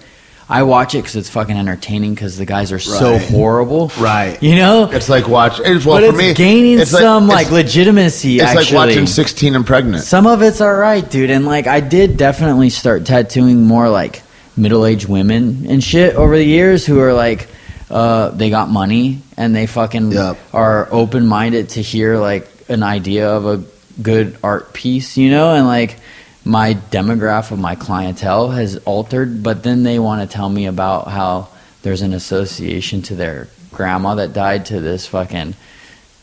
I watch it because it's fucking entertaining because the guys are so Right. horrible, Right. You know. It's like watch. It's, well, but for it's me, gaining it's some like it's, legitimacy. it's actually, like watching 16 and Pregnant. some of it's all right, dude. And like, I did definitely start tattooing more like middle-aged women and shit over the years who are like, they got money and they fucking Yep. are open-minded to hear like an idea of a good art piece, you know. And like, my demographic of my clientele has altered, but then they want to tell me about how there's an association to their grandma that died to this fucking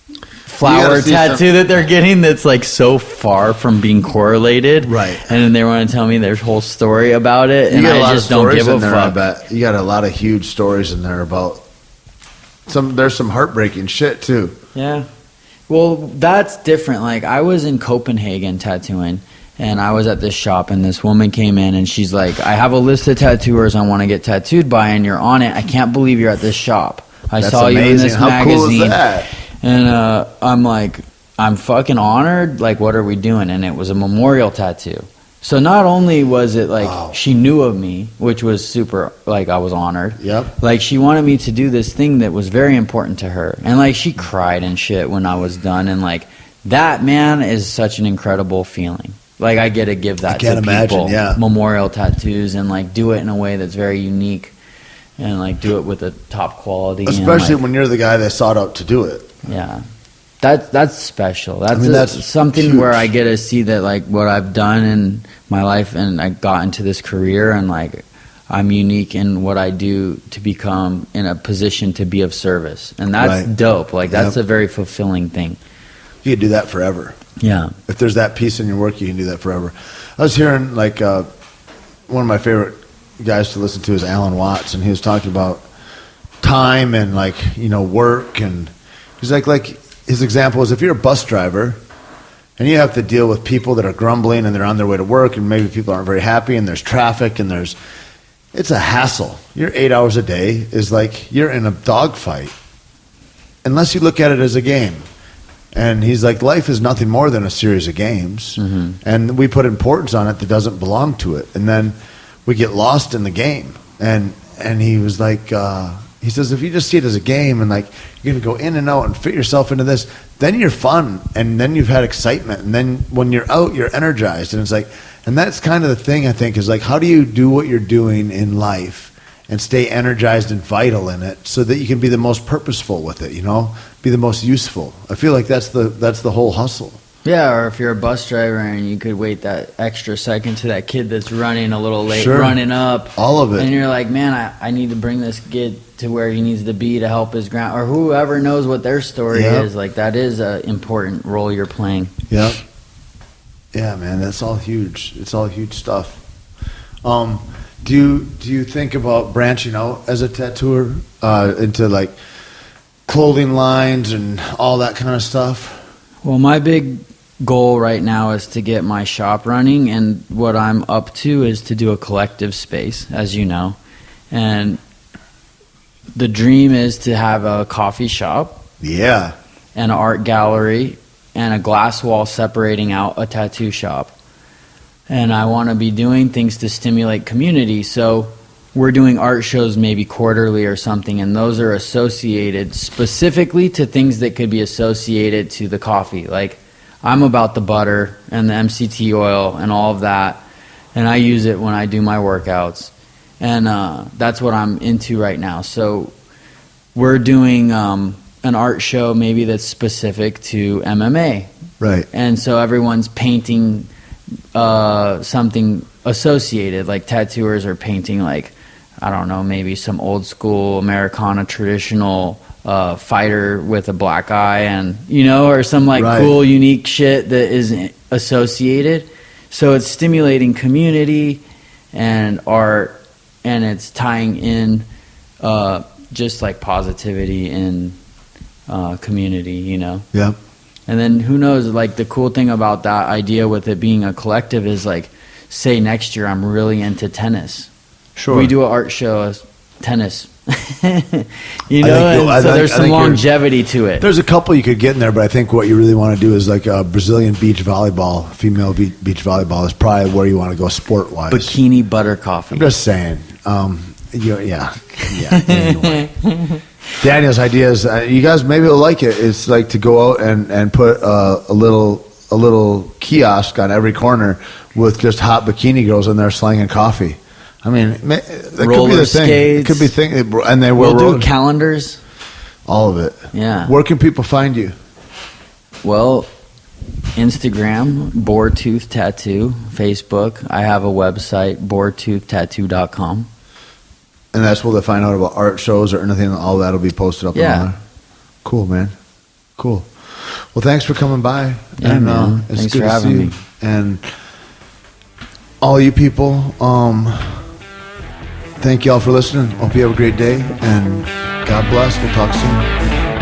flower see tattoo that they're getting that's like so far from being correlated, Right. And then they want to tell me their whole story about it, You and got a I lot just of don't stories give a in there. I fuck. bet you got a lot of huge stories in there about some. There's some heartbreaking shit too. Yeah. Well, that's different. Like, I was in Copenhagen tattooing, and I was at this shop, and this woman came in, and she's like, I have a list of tattooers I want to get tattooed by, and you're on it. I can't believe you're at this shop. I That's saw you in amazing. this How magazine. cool is that? And I'm like, I'm fucking honored. Like, what are we doing? And it was a memorial tattoo. So not only was it like she knew of me, which was super, like I was honored. Yep. Like she wanted me to do this thing that was very important to her. And like she cried and shit when I was done. And like that, man, is such an incredible feeling. Like I get to give that can't to imagine, people. yeah. Memorial tattoos and like do it in a way that's very unique. And like do it with a top quality. and, Especially like, when you're the guy that sought out to do it. yeah. That's special. That's, mean, that's something huge. where I get to see that like what I've done in my life, and I got into this career, and like I'm unique in what I do to become in a position to be of service, and that's Right. dope. Like that's Yep. a very fulfilling thing. You could do that forever. Yeah. If there's that piece in your work, you can do that forever. I was hearing like one of my favorite guys to listen to is Alan Watts, and he was talking about time and like work, and he's like his example is if you're a bus driver and you have to deal with people that are grumbling and they're on their way to work, and maybe people aren't very happy, and there's traffic, and it's a hassle. Your 8 hours a day is like you're in a dogfight unless you look at it as a game. And he's like, life is nothing more than a series of games. Mm-hmm. And we put importance on it that doesn't belong to it. And then we get lost in the game. And he was like, he says, if you just see it as a game and like you're going to go in and out and fit yourself into this, then you're fun. And then you've had excitement. And then when you're out, you're energized. And it's like, and that's kind of the thing I think is like, how do you do what you're doing in life and stay energized and vital in it so that you can be the most purposeful with it, be the most useful. I feel like that's the whole hustle. Yeah, or if you're a bus driver and you could wait that extra second to that kid that's running a little late, Sure. running up. All of it. And you're like, man, I need to bring this kid to where he needs to be to help his ground, or whoever knows what their story Yep. is. Like, that is an important role you're playing. Yep. Yeah, man, that's all huge. It's all huge stuff. Do you think about branching out as a tattooer into like clothing lines and all that kind of stuff? Well, my big goal right now is to get my shop running, and what I'm up to is to do a collective space, as you know. And the dream is to have a coffee shop, Yeah. and an art gallery, and a glass wall separating out a tattoo shop. And I want to be doing things to stimulate community. So we're doing art shows maybe quarterly or something, and those are associated specifically to things that could be associated to the coffee. Like, I'm about the butter and the MCT oil and all of that, and I use it when I do my workouts. And that's what I'm into right now. So we're doing an art show maybe that's specific to MMA. Right. And so everyone's painting something associated, like tattooers are painting, like, I don't know, maybe some old school Americana traditional fighter with a black eye, and or some like Right. cool unique shit that is associated. So it's stimulating community and art, and it's tying in just like positivity in community, Yep. And then who knows, like, the cool thing about that idea with it being a collective is, like, say next year I'm really into tennis. Sure. We do an art show of tennis. I So there's some think you're- longevity to it. There's a couple you could get in there, but I think what you really want to do is like a Brazilian beach volleyball, female beach volleyball is probably where you want to go sport-wise. Bikini butter coffee. I'm just saying. Yeah. Anyway. Daniel's idea is, you guys maybe will like it. It's like to go out and put a little kiosk on every corner with just hot bikini girls in there slanging coffee. I mean, that could be Roller the thing. It could be skates. thing, and they will We'll do calendars. all of it. Yeah. Where can people find you? Well, Instagram, Boretooth Tattoo. Facebook, I have a website, boretoothtattoo.com. And that's where they find out about art shows or anything. All that'll be posted up. Yeah. On there. Cool, man. Cool. Well, thanks for coming by. Yeah, and, man. It's Thanks good for to having see me. you. And all you people, thank you all for listening. Hope you have a great day. And God bless. We'll talk soon.